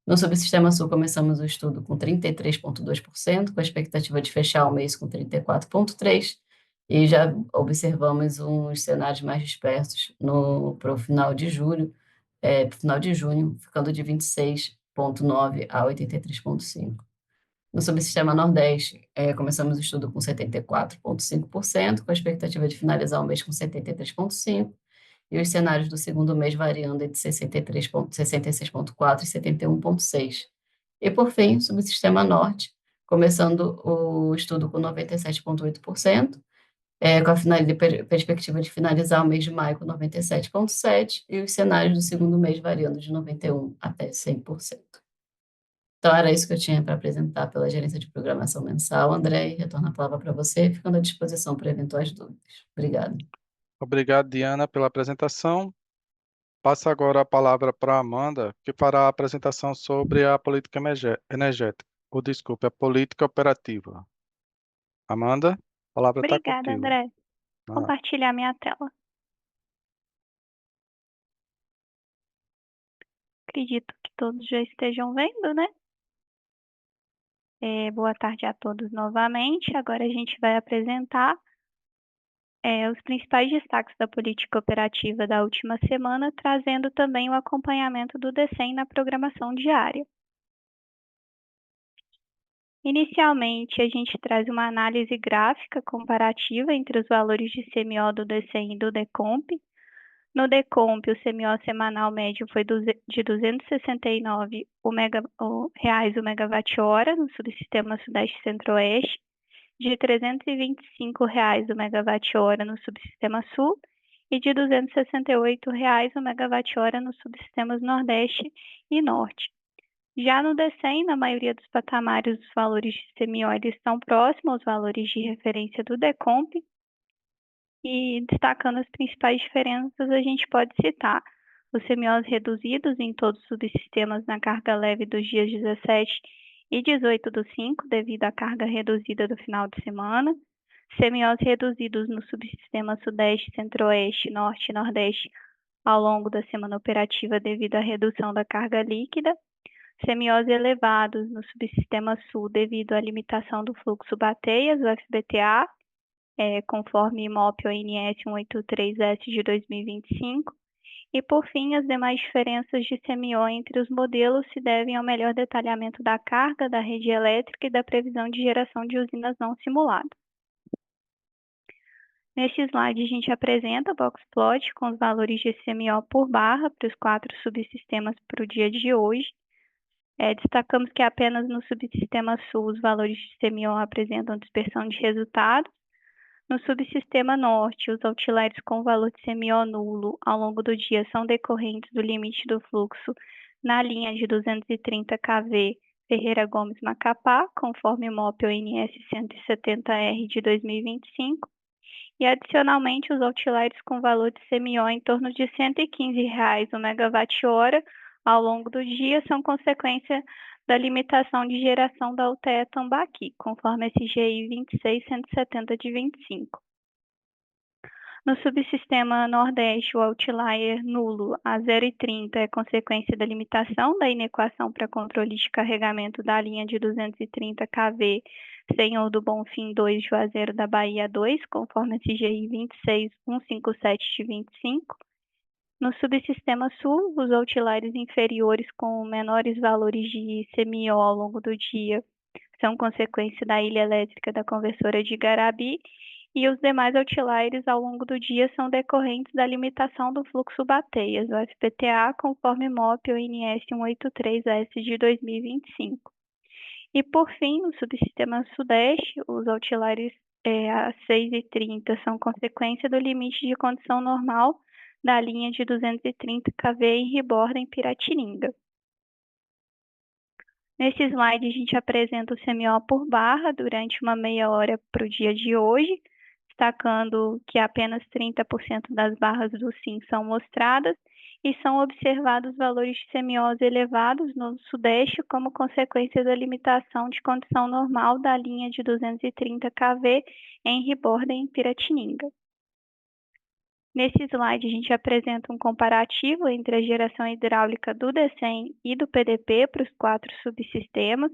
No subsistema Sul, começamos o estudo com 33,2%, com a expectativa de fechar o mês com 34,3%, e já observamos uns cenários mais dispersos para o final de julho, para o final de junho, ficando de 26,9% a 83,5%. No subsistema Nordeste, começamos o estudo com 74,5%, com a expectativa de finalizar o mês com 73,5%, e os cenários do segundo mês variando entre 66,4% e 71,6%. E, por fim, o subsistema Norte, começando o estudo com 97,8%, com a perspectiva de finalizar o mês de maio com 97,7%, e os cenários do segundo mês variando de 91% até 100%. Então, era isso que eu tinha para apresentar pela Gerência de Programação Mensal. André, retorno a palavra para você, ficando à disposição para eventuais dúvidas. Obrigada.
Obrigado, Diana, pela apresentação. Passo agora a palavra para a Amanda, que fará a apresentação sobre a política energética, ou desculpe, a política operativa. Amanda, a palavra está
Obrigada,
contigo.
André.
Ah,
Compartilhar minha tela. Acredito que todos já estejam vendo, né? Boa tarde a todos novamente. Agora a gente vai apresentar os principais destaques da política operativa da última semana, trazendo também o acompanhamento do DECEM na programação diária. Inicialmente, a gente traz uma análise gráfica comparativa entre os valores de CMO do DECEM e do Decomp. No Decomp, o CMO semanal médio foi de R$ 269 reais o megawatt-hora no subsistema Sudeste Centro-Oeste, de R$ 325 reais o megawatt-hora no subsistema Sul e de R$ 268 reais o megawatt-hora nos subsistemas Nordeste e Norte. Já no DECEM, na maioria dos patamares, os valores de CMO eles estão próximos aos valores de referência do Decomp. E destacando as principais diferenças, a gente pode citar os CMOs reduzidos em todos os subsistemas na carga leve dos dias 17 e 18/5, devido à carga reduzida do final de semana, CMOs reduzidos no subsistema Sudeste, Centro-Oeste, Norte e Nordeste ao longo da semana operativa devido à redução da carga líquida, CMOs elevados no subsistema Sul devido à limitação do fluxo bateias, o FBTA, conforme MOP ONS 183S de 2025, e por fim as demais diferenças de CMO entre os modelos se devem ao melhor detalhamento da carga, da rede elétrica e da previsão de geração de usinas não simuladas. Neste slide a gente apresenta o boxplot com os valores de CMO por barra para os 4 subsistemas para o dia de hoje. Destacamos que apenas no subsistema Sul os valores de CMO apresentam dispersão de resultados. No subsistema Norte, os outliers com valor de CMO nulo ao longo do dia são decorrentes do limite do fluxo na linha de 230 kV Ferreira Gomes Macapá, conforme o MOP ONS 170R de 2025, e adicionalmente os outliers com valor de CMO em torno de R$ 115 o megawatt-hora ao longo do dia são consequência da limitação de geração da UTE Tambaqui, conforme SGI 26170 de 25. No subsistema Nordeste, o outlier nulo a 0,30 é consequência da limitação da inequação para controle de carregamento da linha de 230 kV Senhor do Bonfim 2, Juazeiro da Bahia 2, conforme SGI 26157 de 25. No subsistema Sul, os outliers inferiores com menores valores de ICMIO ao longo do dia são consequência da ilha elétrica da conversora de Igarabi, e os demais outliers ao longo do dia são decorrentes da limitação do fluxo bateias, o FPTA, conforme MOP ONS 183S de 2025. E, por fim, no subsistema Sudeste, os outliers a 6,30 são consequência do limite de condição normal da linha de 230 kV em Riborda, em Piratininga. Nesse slide, a gente apresenta o CMO por barra durante uma meia hora para o dia de hoje, destacando que apenas 30% das barras do SIM são mostradas e são observados valores de CMOs elevados no Sudeste como consequência da limitação de condição normal da linha de 230 kV em Riborda, em Piratininga. Nesse slide, a gente apresenta um comparativo entre a geração hidráulica do DECEM e do PDP para os 4 subsistemas.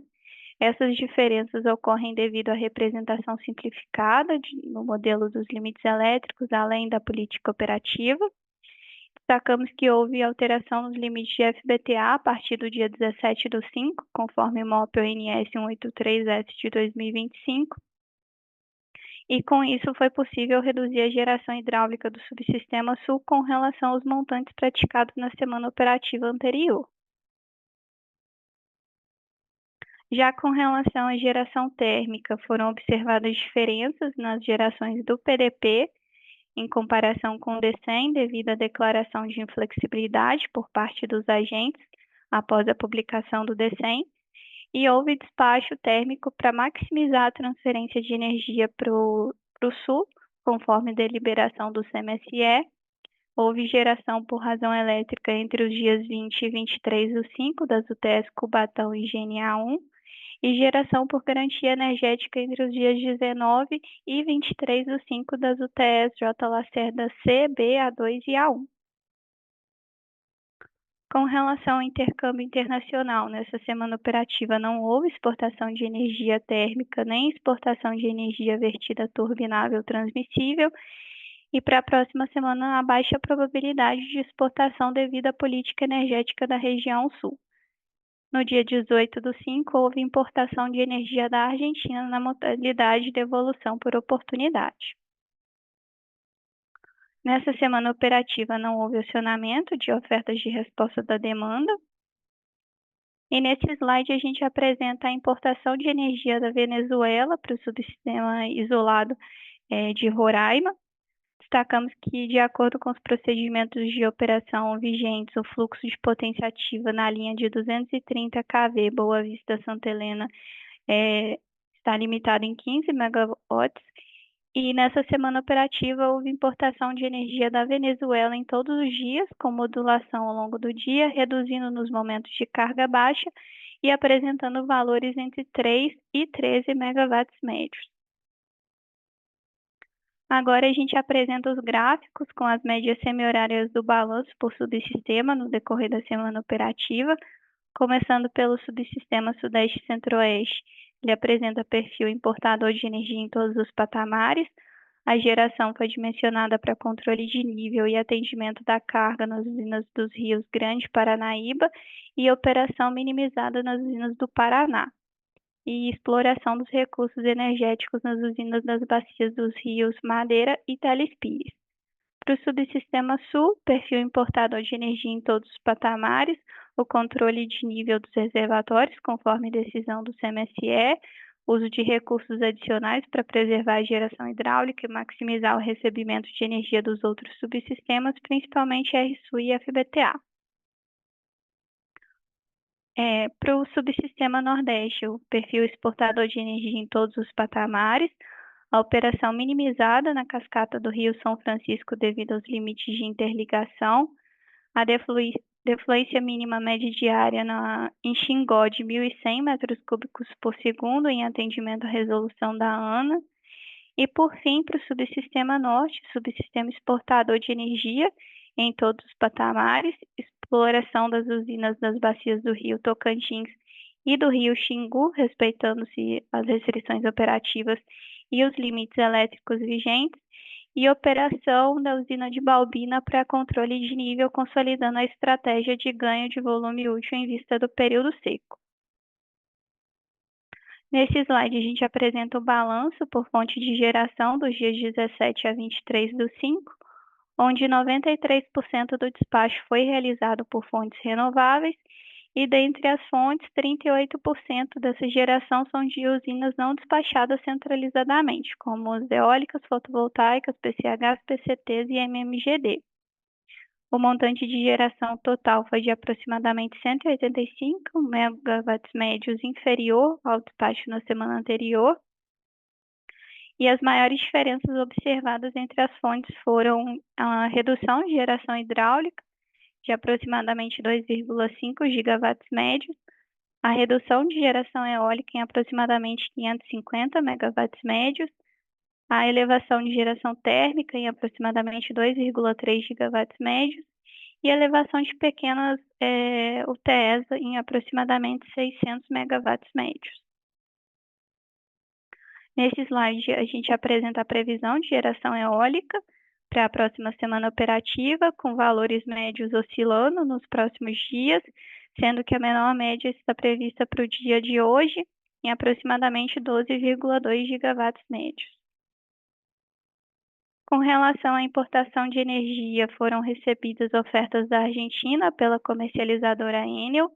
Essas diferenças ocorrem devido à representação simplificada no modelo dos limites elétricos, além da política operativa. Destacamos que houve alteração nos limites de FBTA a partir do dia 17/5, conforme MOP ONS 183S de 2025. E com isso foi possível reduzir a geração hidráulica do subsistema Sul com relação aos montantes praticados na semana operativa anterior. Já com relação à geração térmica, foram observadas diferenças nas gerações do PDP em comparação com o DECEM, devido à declaração de inflexibilidade por parte dos agentes após a publicação do DECEM, e houve despacho térmico para maximizar a transferência de energia para o Sul, conforme deliberação do CMSE. Houve geração por razão elétrica entre os dias 20 e 23/5 das UTS Cubatão e GNA1, e geração por garantia energética entre os dias 19 e 23/5 das UTS J. Lacerda C, B, A2 e A1. Com relação ao intercâmbio internacional, nessa semana operativa não houve exportação de energia térmica nem exportação de energia vertida turbinável transmissível, e para a próxima semana há baixa probabilidade de exportação devido à política energética da região Sul. No dia 18/5, houve importação de energia da Argentina na modalidade de devolução por oportunidade. Nessa semana operativa não houve acionamento de ofertas de resposta da demanda. E nesse slide a gente apresenta a importação de energia da Venezuela para o subsistema isolado de Roraima. Destacamos que, de acordo com os procedimentos de operação vigentes, o fluxo de potência ativa na linha de 230 kV Boa Vista Santa Helena está limitado em 15 megawatts, e nessa semana operativa houve importação de energia da Venezuela em todos os dias, com modulação ao longo do dia, reduzindo nos momentos de carga baixa e apresentando valores entre 3 e 13 megawatts médios. Agora a gente apresenta os gráficos com as médias semi-horárias do balanço por subsistema no decorrer da semana operativa, começando pelo subsistema Sudeste e Centro-Oeste. Ele apresenta perfil importador de energia em todos os patamares. A geração foi dimensionada para controle de nível e atendimento da carga nas usinas dos rios Grande e Paranaíba e operação minimizada nas usinas do Paraná, e exploração dos recursos energéticos nas usinas das bacias dos rios Madeira e Teles Pires. Para o subsistema Sul, perfil importador de energia em todos os patamares, o controle de nível dos reservatórios, conforme decisão do CMSE, uso de recursos adicionais para preservar a geração hidráulica e maximizar o recebimento de energia dos outros subsistemas, principalmente RSU e FBTA. Para o subsistema Nordeste, o perfil exportador de energia em todos os patamares, a operação minimizada na cascata do Rio São Francisco devido aos limites de interligação, a defluência mínima média diária em Xingó de 1.100 metros cúbicos por segundo em atendimento à resolução da ANA. E, por fim, para o subsistema norte, subsistema exportador de energia em todos os patamares, exploração das usinas das bacias do Rio Tocantins e do Rio Xingu, respeitando-se as restrições operativas e os limites elétricos vigentes, e operação da usina de Balbina para controle de nível, consolidando a estratégia de ganho de volume útil em vista do período seco. Nesse slide, a gente apresenta o balanço por fonte de geração dos dias 17 a 23/5, onde 93% do despacho foi realizado por fontes renováveis, e dentre as fontes, 38% dessa geração são de usinas não despachadas centralizadamente, como as eólicas, fotovoltaicas, PCHs, PCTs e MMGD. O montante de geração total foi de aproximadamente 185 megawatts médios, inferior ao despacho na semana anterior. E as maiores diferenças observadas entre as fontes foram a redução de geração hidráulica, de aproximadamente 2,5 gigawatts médios, a redução de geração eólica em aproximadamente 550 megawatts médios, a elevação de geração térmica em aproximadamente 2,3 gigawatts médios e a elevação de pequenas UTEs em aproximadamente 600 megawatts médios. Nesse slide, a gente apresenta a previsão de geração eólica para a próxima semana operativa, com valores médios oscilando nos próximos dias, sendo que a menor média está prevista para o dia de hoje, em aproximadamente 12,2 gigawatts médios. Com relação à importação de energia, foram recebidas ofertas da Argentina pela comercializadora Enel.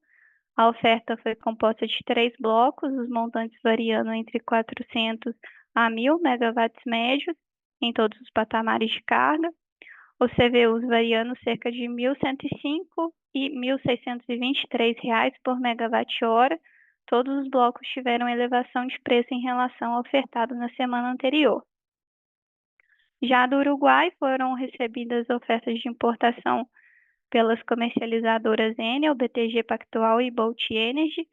A oferta foi composta de 3 blocos, os montantes variando entre 400 a 1.000 megawatts médios, em todos os patamares de carga, os CVUs variando cerca de R$ 1.105 e R$ 1.623 por megawatt-hora. Todos os blocos tiveram elevação de preço em relação ao ofertado na semana anterior. Já do Uruguai, foram recebidas ofertas de importação pelas comercializadoras Enel, BTG Pactual e Bolt Energy.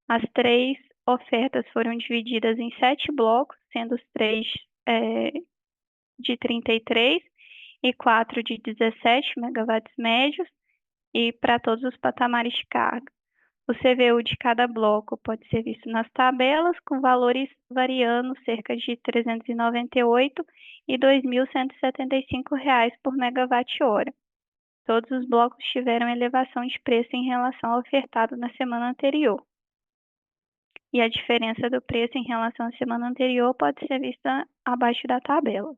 As 3 ofertas foram divididas em 7 blocos, sendo os 3 de 33 e 4 de 17 megawatts médios, e para todos os patamares de carga. O CVU de cada bloco pode ser visto nas tabelas, com valores variando cerca de R$ 398 e R$ 2.175 por megawatt-hora. Todos os blocos tiveram elevação de preço em relação ao ofertado na semana anterior. E a diferença do preço em relação à semana anterior pode ser vista abaixo da tabela.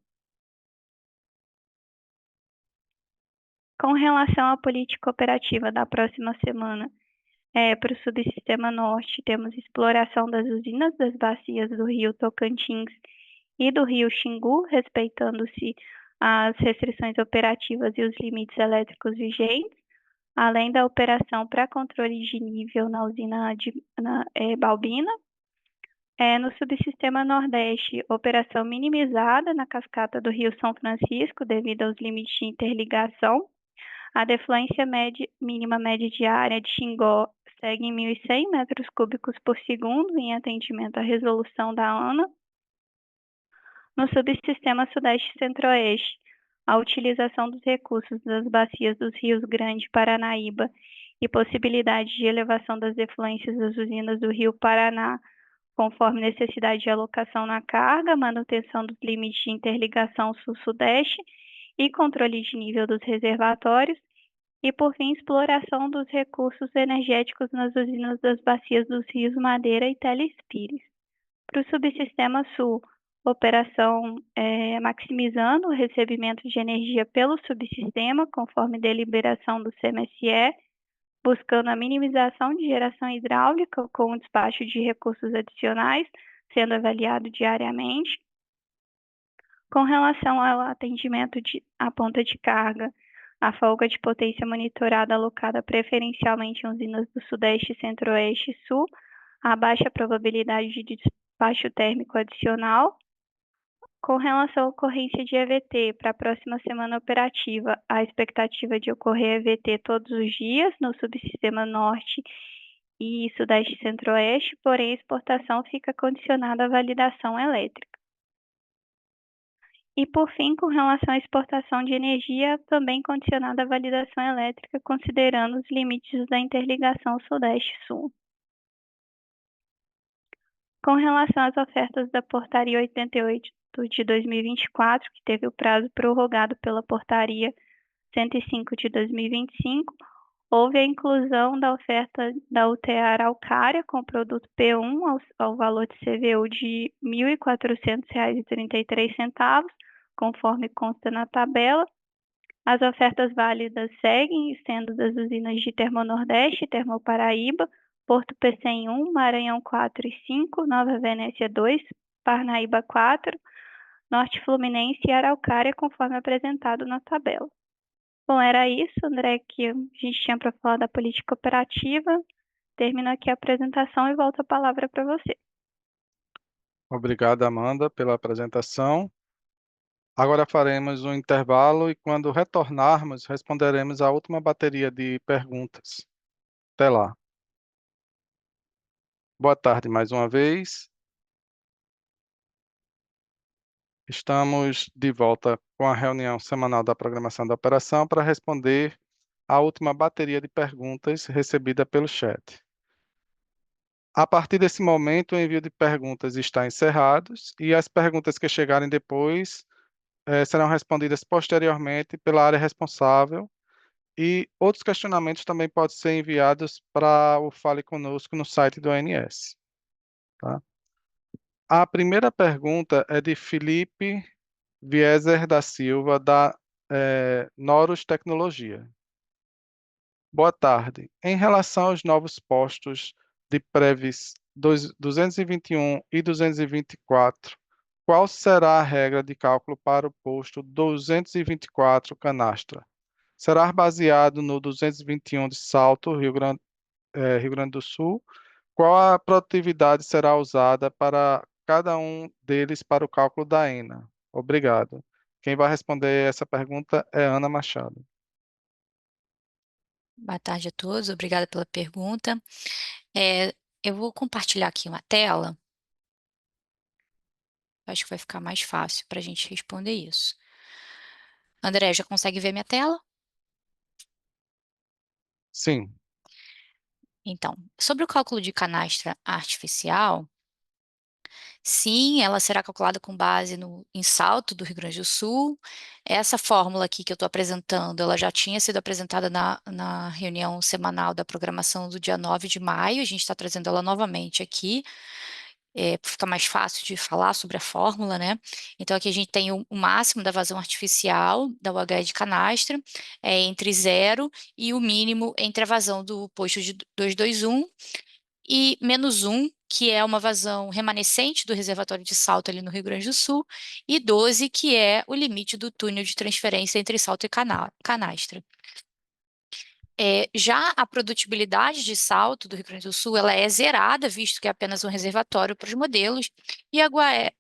Com relação à política operativa da próxima semana, para o subsistema norte, temos exploração das usinas das bacias do Rio Tocantins e do Rio Xingu, respeitando-se as restrições operativas e os limites elétricos vigentes, além da operação para controle de nível na usina de Balbina. No subsistema nordeste, operação minimizada na cascata do Rio São Francisco devido aos limites de interligação. A defluência mínima média diária de Xingó segue em 1.100 metros cúbicos por segundo em atendimento à resolução da ANA. No subsistema sudeste e centro-oeste, a utilização dos recursos das bacias dos rios Grande e Paranaíba e possibilidade de elevação das defluências das usinas do Rio Paraná, conforme necessidade de alocação na carga, manutenção dos limites de interligação sul-sudeste e controle de nível dos reservatórios, e, por fim, exploração dos recursos energéticos nas usinas das bacias dos rios Madeira e Telespires. Para o subsistema sul, operação maximizando o recebimento de energia pelo subsistema, conforme deliberação do CMSE, buscando a minimização de geração hidráulica com o despacho de recursos adicionais, sendo avaliado diariamente. Com relação ao atendimento à ponta de carga, a folga de potência monitorada alocada preferencialmente em usinas do Sudeste, Centro-Oeste e Sul, a baixa probabilidade de despacho térmico adicional, Com relação à ocorrência de EVT para a próxima semana operativa, a expectativa de ocorrer EVT todos os dias no subsistema norte e sudeste centro-oeste, porém a exportação fica condicionada à validação elétrica. E, por fim, com relação à exportação de energia, também condicionada à validação elétrica, considerando os limites da interligação Sudeste-Sul. Com relação às ofertas da Portaria 88 de 2024, que teve o prazo prorrogado pela Portaria 105 de 2025, houve a inclusão da oferta da UTE Araucária com o produto P1 ao valor de CVU de R$ 1.400,33, conforme consta na tabela. As ofertas válidas seguem sendo das usinas de Termonordeste e Termoparaíba, Porto Pecém 1, Maranhão 4 e 5, Nova Venécia 2, Parnaíba 4, Norte Fluminense e Araucária, conforme apresentado na tabela. Bom, era isso, André, que a gente tinha para falar da política operativa. Termino aqui a apresentação e volto a palavra para você.
Obrigado, Amanda, pela apresentação. Agora faremos um intervalo e, quando retornarmos, responderemos a última bateria de perguntas. Até lá. Boa tarde mais uma vez. Estamos de volta com a reunião semanal da programação da operação para responder a última bateria de perguntas recebida pelo chat. A partir desse momento, o envio de perguntas está encerrado e as perguntas que chegarem depois serão respondidas posteriormente pela área responsável, e outros questionamentos também podem ser enviados para o Fale Conosco no site do ONS. Tá? A primeira pergunta é de Felipe Vieser da Silva, da Norus Tecnologia. Boa tarde. Em relação aos novos postos de Previs 221 e 224, qual será a regra de cálculo para o posto 224 Canastra? Será baseado no 221 de Salto, Rio Grande do Sul? Qual a produtividade será usada para cada um deles para o cálculo da ENA? Obrigado. Quem vai responder essa pergunta é Ana Machado.
Boa tarde a todos, obrigada pela pergunta. Eu vou compartilhar aqui uma tela. Acho que vai ficar mais fácil para a gente responder isso. André, já consegue ver minha tela?
Sim.
Então, sobre o cálculo de canastra artificial, sim, ela será calculada com base em Salto do Rio Grande do Sul. Essa fórmula aqui que eu estou apresentando, ela já tinha sido apresentada na reunião semanal da programação do dia 9 de maio, a gente está trazendo ela novamente aqui, para ficar mais fácil de falar sobre a fórmula, né? Então, aqui a gente tem o máximo da vazão artificial da UHE de canastra, entre 0 e o mínimo entre a vazão do posto de 221 e menos 1, que é uma vazão remanescente do reservatório de Salto ali no Rio Grande do Sul, e 12, que é o limite do túnel de transferência entre Salto e Canastra. Já a produtibilidade de Salto do Rio Grande do Sul, ela é zerada, visto que é apenas um reservatório para os modelos, e a UHE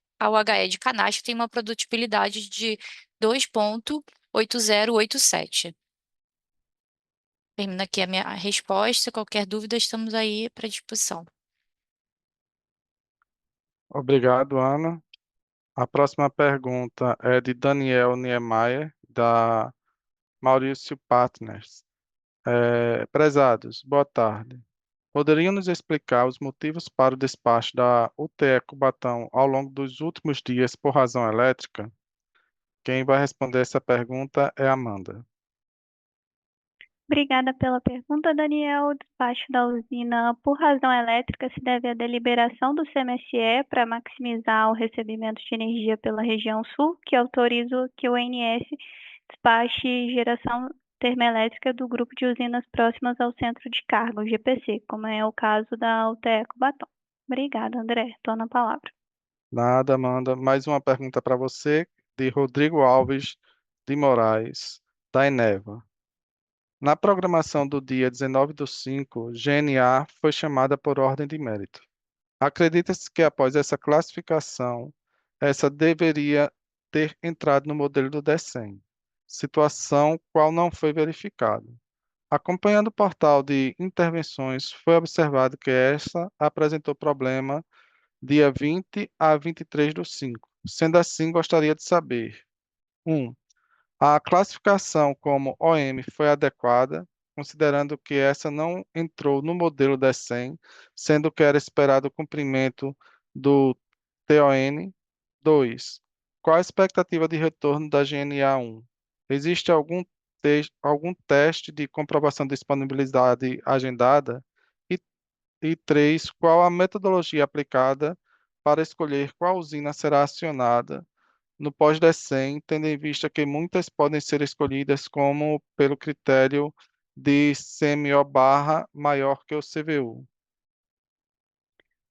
de Canastra tem uma produtibilidade de 2,8087. Termina aqui a minha resposta. Qualquer dúvida, estamos aí para disposição.
Obrigado, Ana. A próxima pergunta é de Daniel Niemeyer, da Maurício Partners. Prezados, boa tarde. Poderiam nos explicar os motivos para o despacho da UTE Cubatão ao longo dos últimos dias por razão elétrica? Quem vai responder essa pergunta é Amanda.
Obrigada pela pergunta, Daniel. O despacho da usina por razão elétrica se deve à deliberação do CMSE para maximizar o recebimento de energia pela região sul, que autoriza que o ONS despache geração termoelétrica do grupo de usinas próximas ao centro de carga, o GPC, como é o caso da UTE Cubatão. Obrigada, André. Estou na palavra.
Nada, Amanda. Mais uma pergunta para você, de Rodrigo Alves de Moraes, da Eneva. Na programação do dia 19/5, GNA foi chamada por ordem de mérito. Acredita-se que após essa classificação, essa deveria ter entrado no modelo do DECEM, situação qual não foi verificada. Acompanhando o portal de intervenções, foi observado que esta apresentou problema dia 20 a 23/5. Sendo assim, gostaria de saber: 1. A classificação como OM foi adequada, considerando que essa não entrou no modelo DECEM, sendo que era esperado o cumprimento do TON. 2. Qual a expectativa de retorno da GNA1? Existe algum teste de comprovação de disponibilidade agendada? E, 3. Qual a metodologia aplicada para escolher qual usina será acionada no pós-DECEM, tendo em vista que muitas podem ser escolhidas como pelo critério de CMO barra maior que o CVU.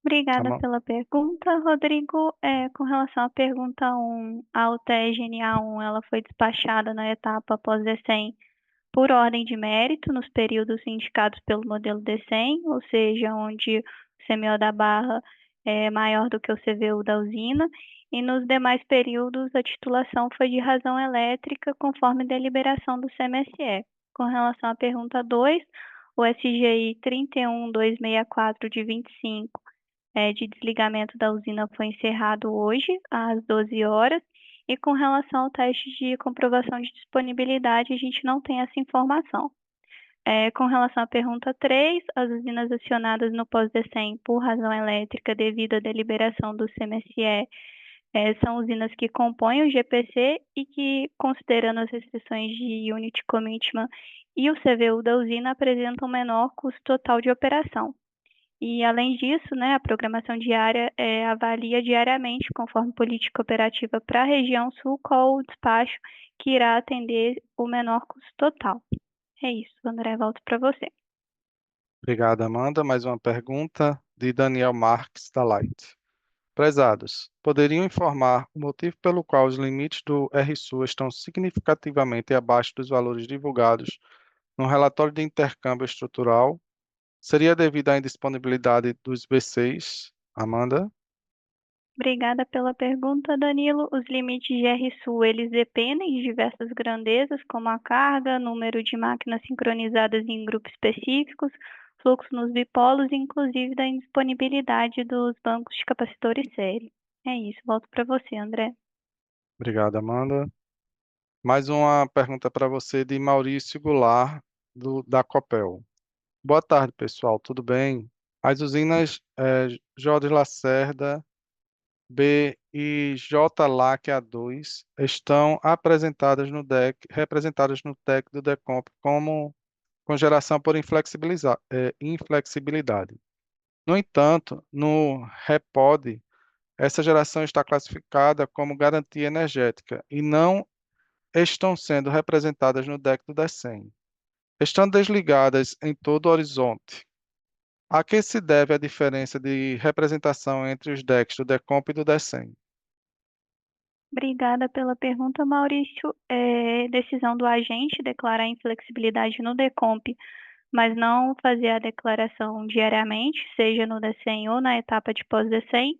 Obrigada
Amanda?
pela pergunta, Rodrigo. Com relação à pergunta 1, a UTE-GNA1 ela foi despachada na etapa pós-DECEM por ordem de mérito nos períodos indicados pelo modelo DECEM, ou seja, onde o CMO da barra é maior do que o CVU da usina, e nos demais períodos a titulação foi de razão elétrica, conforme deliberação do CMSE. Com relação à pergunta 2, o SGI 31264 de 25 de desligamento da usina foi encerrado hoje, às 12 horas, e com relação ao teste de comprovação de disponibilidade, a gente não tem essa informação. Com relação à pergunta 3, as usinas acionadas no pós-DECEM por razão elétrica devido à deliberação do CMSE são usinas que compõem o GPC e que, considerando as restrições de Unit Commitment e o CVU da usina, apresentam menor custo total de operação. E, além disso, né, a programação diária avalia diariamente, conforme política operativa para a região sul, qual o despacho que irá atender o menor custo total. É isso, André, volto para você.
Obrigado, Amanda. Mais uma pergunta de Daniel Marques, da Light. Prezados, poderiam informar o motivo pelo qual os limites do RSU estão significativamente abaixo dos valores divulgados no relatório de intercâmbio estrutural? Seria devido à indisponibilidade dos B6? Amanda?
Obrigada pela pergunta, Danilo. Os limites de RSU, eles dependem de diversas grandezas, como a carga, número de máquinas sincronizadas em grupos específicos, fluxo nos bipolos e, inclusive, da indisponibilidade dos bancos de capacitores série. É isso, volto para você, André.
Obrigado, Amanda. Mais uma pergunta para você de Maurício Goulart, da Copel. Boa tarde, pessoal. Tudo bem? As usinas J. Lacerda, B e J. LAC A2 estão apresentadas no DEC, representadas no TEC do DECOMP como com geração por inflexibilidade. No entanto, no REPOD, essa geração está classificada como garantia energética e não estão sendo representadas no DEC do DECEM, estando desligadas em todo o horizonte. A que se deve a diferença de representação entre os DECs do DECOMP e do DECEM?
Obrigada pela pergunta, Maurício. Decisão do agente declarar inflexibilidade no DECOMP, mas não fazer a declaração diariamente, seja no DECEM ou na etapa de pós-DECEM,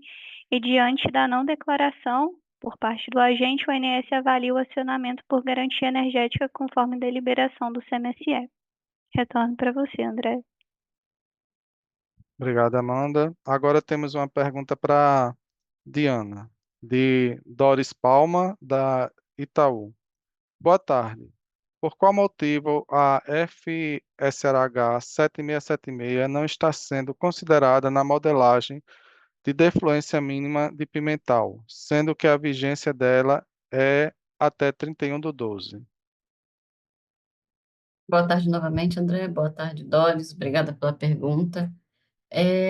e diante da não declaração por parte do agente, o ANS avalia o acionamento por garantia energética conforme deliberação do CMSE. Retorno para você, André.
Obrigado, Amanda. Agora temos uma pergunta para Diana, de Doris Palma, da Itaú. Boa tarde. Por qual motivo a FSRH 7676 não está sendo considerada na modelagem de defluência mínima de pimental, sendo que a vigência dela é até 31/12?
Boa tarde novamente, André. Boa tarde, Doris. Obrigada pela pergunta.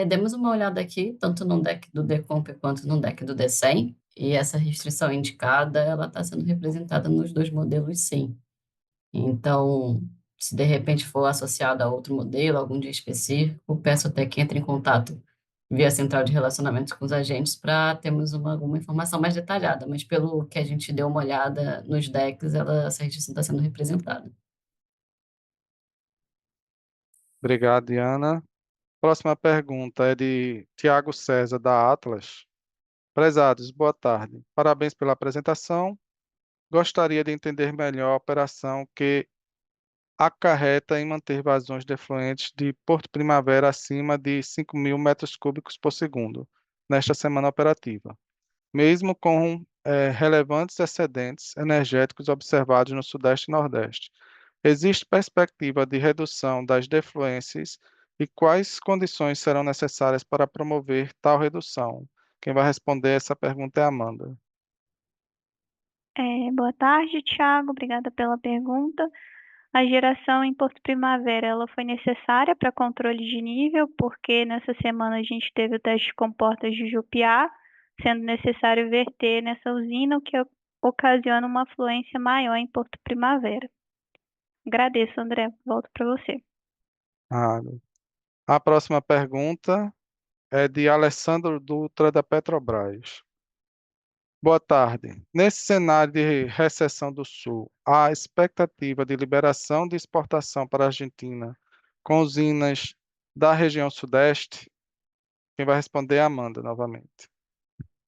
Demos uma olhada aqui, tanto no deck do Decomp quanto no deck do DECEM, e essa restrição indicada, ela está sendo representada nos dois modelos, sim. Então, se de repente for associado a outro modelo, algum dia específico, peço até que entre em contato via central de relacionamentos com os agentes para termos alguma informação mais detalhada, mas pelo que a gente deu uma olhada nos decks, essa restrição está sendo representada.
Obrigado, Diana. Próxima pergunta é de Tiago César, da Atlas. Prezados, boa tarde. Parabéns pela apresentação. Gostaria de entender melhor a operação que acarreta em manter vazões de efluentes de Porto Primavera acima de 5.000 metros cúbicos por segundo nesta semana operativa, mesmo com relevantes excedentes energéticos observados no Sudeste e Nordeste. Existe perspectiva de redução das defluências e quais condições serão necessárias para promover tal redução? Quem vai responder essa pergunta é a Amanda.
Boa tarde, Thiago. Obrigada pela pergunta. A geração em Porto Primavera, ela foi necessária para controle de nível, porque nessa semana a gente teve o teste com portas de Jupiá, sendo necessário verter nessa usina, o que ocasiona uma afluência maior em Porto Primavera. Agradeço, André. Volto para você.
Ah, a próxima pergunta é de Alessandro Dutra, da Petrobras. Boa tarde. Nesse cenário de recessão do Sul, há expectativa de liberação de exportação para a Argentina com usinas da região Sudeste? Quem vai responder é a Amanda, novamente.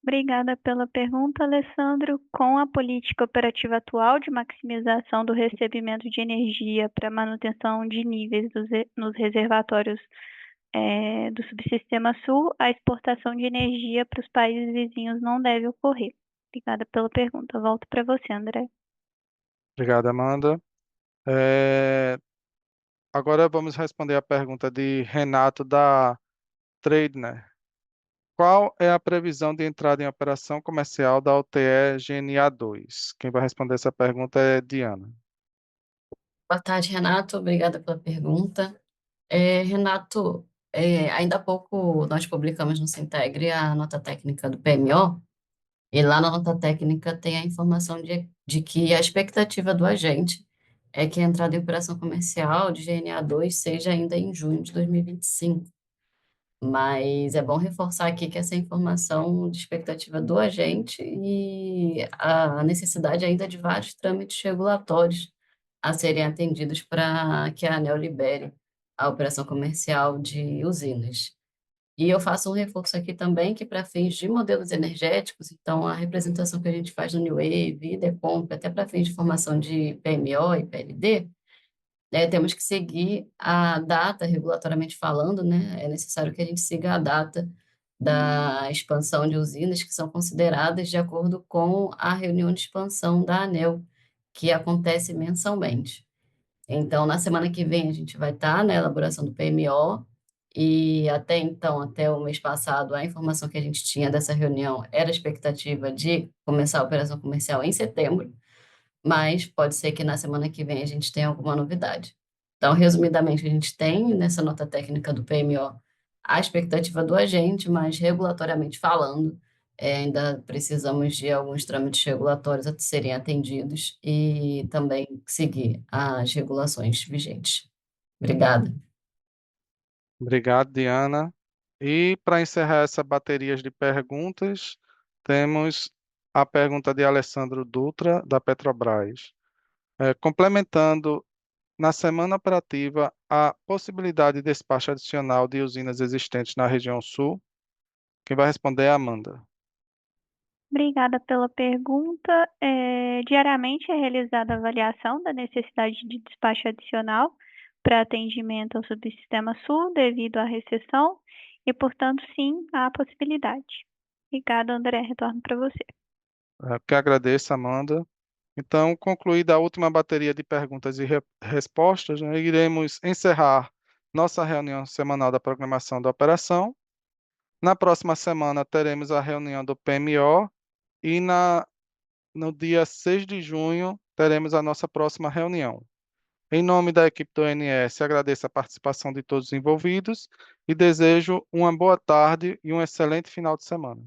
Obrigada pela pergunta, Alessandro. Com a política operativa atual de maximização do recebimento de energia para manutenção de níveis nos reservatórios do Subsistema Sul, a exportação de energia para os países vizinhos não deve ocorrer. Obrigada pela pergunta. Volto para você, André.
Obrigado, Amanda. Agora vamos responder a pergunta de Renato, da Tradner. Qual é a previsão de entrada em operação comercial da UTE GNA2? Quem vai responder essa pergunta é Diana.
Boa tarde, Renato. Obrigada pela pergunta. Renato, ainda há pouco nós publicamos no Sintegre a nota técnica do PMO, e lá na nota técnica tem a informação de que a expectativa do agente é que a entrada em operação comercial de GNA2 seja ainda em junho de 2025. Mas é bom reforçar aqui que essa informação de expectativa do agente e a necessidade ainda de vários trâmites regulatórios a serem atendidos para que a ANEEL libere a operação comercial de usinas. E eu faço um reforço aqui também que para fins de modelos energéticos, então a representação que a gente faz no New Wave, Idecomp, até para fins de formação de PMO e PLD, temos que seguir a data, regulatoriamente falando, né? É necessário que a gente siga a data da expansão de usinas que são consideradas de acordo com a reunião de expansão da ANEEL, que acontece mensalmente. Então, na semana que vem, a gente vai estar na elaboração do PMO, e até então, até o mês passado, a informação que a gente tinha dessa reunião era a expectativa de começar a operação comercial em setembro, mas pode ser que na semana que vem a gente tenha alguma novidade. Então, resumidamente, a gente tem nessa nota técnica do PMO a expectativa do agente, mas regulatoriamente falando, ainda precisamos de alguns trâmites regulatórios a serem atendidos e também seguir as regulações vigentes. Obrigada.
Obrigado, Diana. E para encerrar essa bateria de perguntas, temos a pergunta de Alessandro Dutra, da Petrobras. Complementando, na semana operativa, a possibilidade de despacho adicional de usinas existentes na região sul? Quem vai responder é a Amanda.
Obrigada pela pergunta. Diariamente é realizada a avaliação da necessidade de despacho adicional para atendimento ao Subsistema Sul devido à recessão e, portanto, sim, há a possibilidade. Obrigada, André. Retorno para você.
Que agradeço, Amanda. Então, concluída a última bateria de perguntas e respostas, né, iremos encerrar nossa reunião semanal da programação da operação. Na próxima semana, teremos a reunião do PMO e no dia 6 de junho, teremos a nossa próxima reunião. Em nome da equipe do ONS, agradeço a participação de todos os envolvidos e desejo uma boa tarde e um excelente final de semana.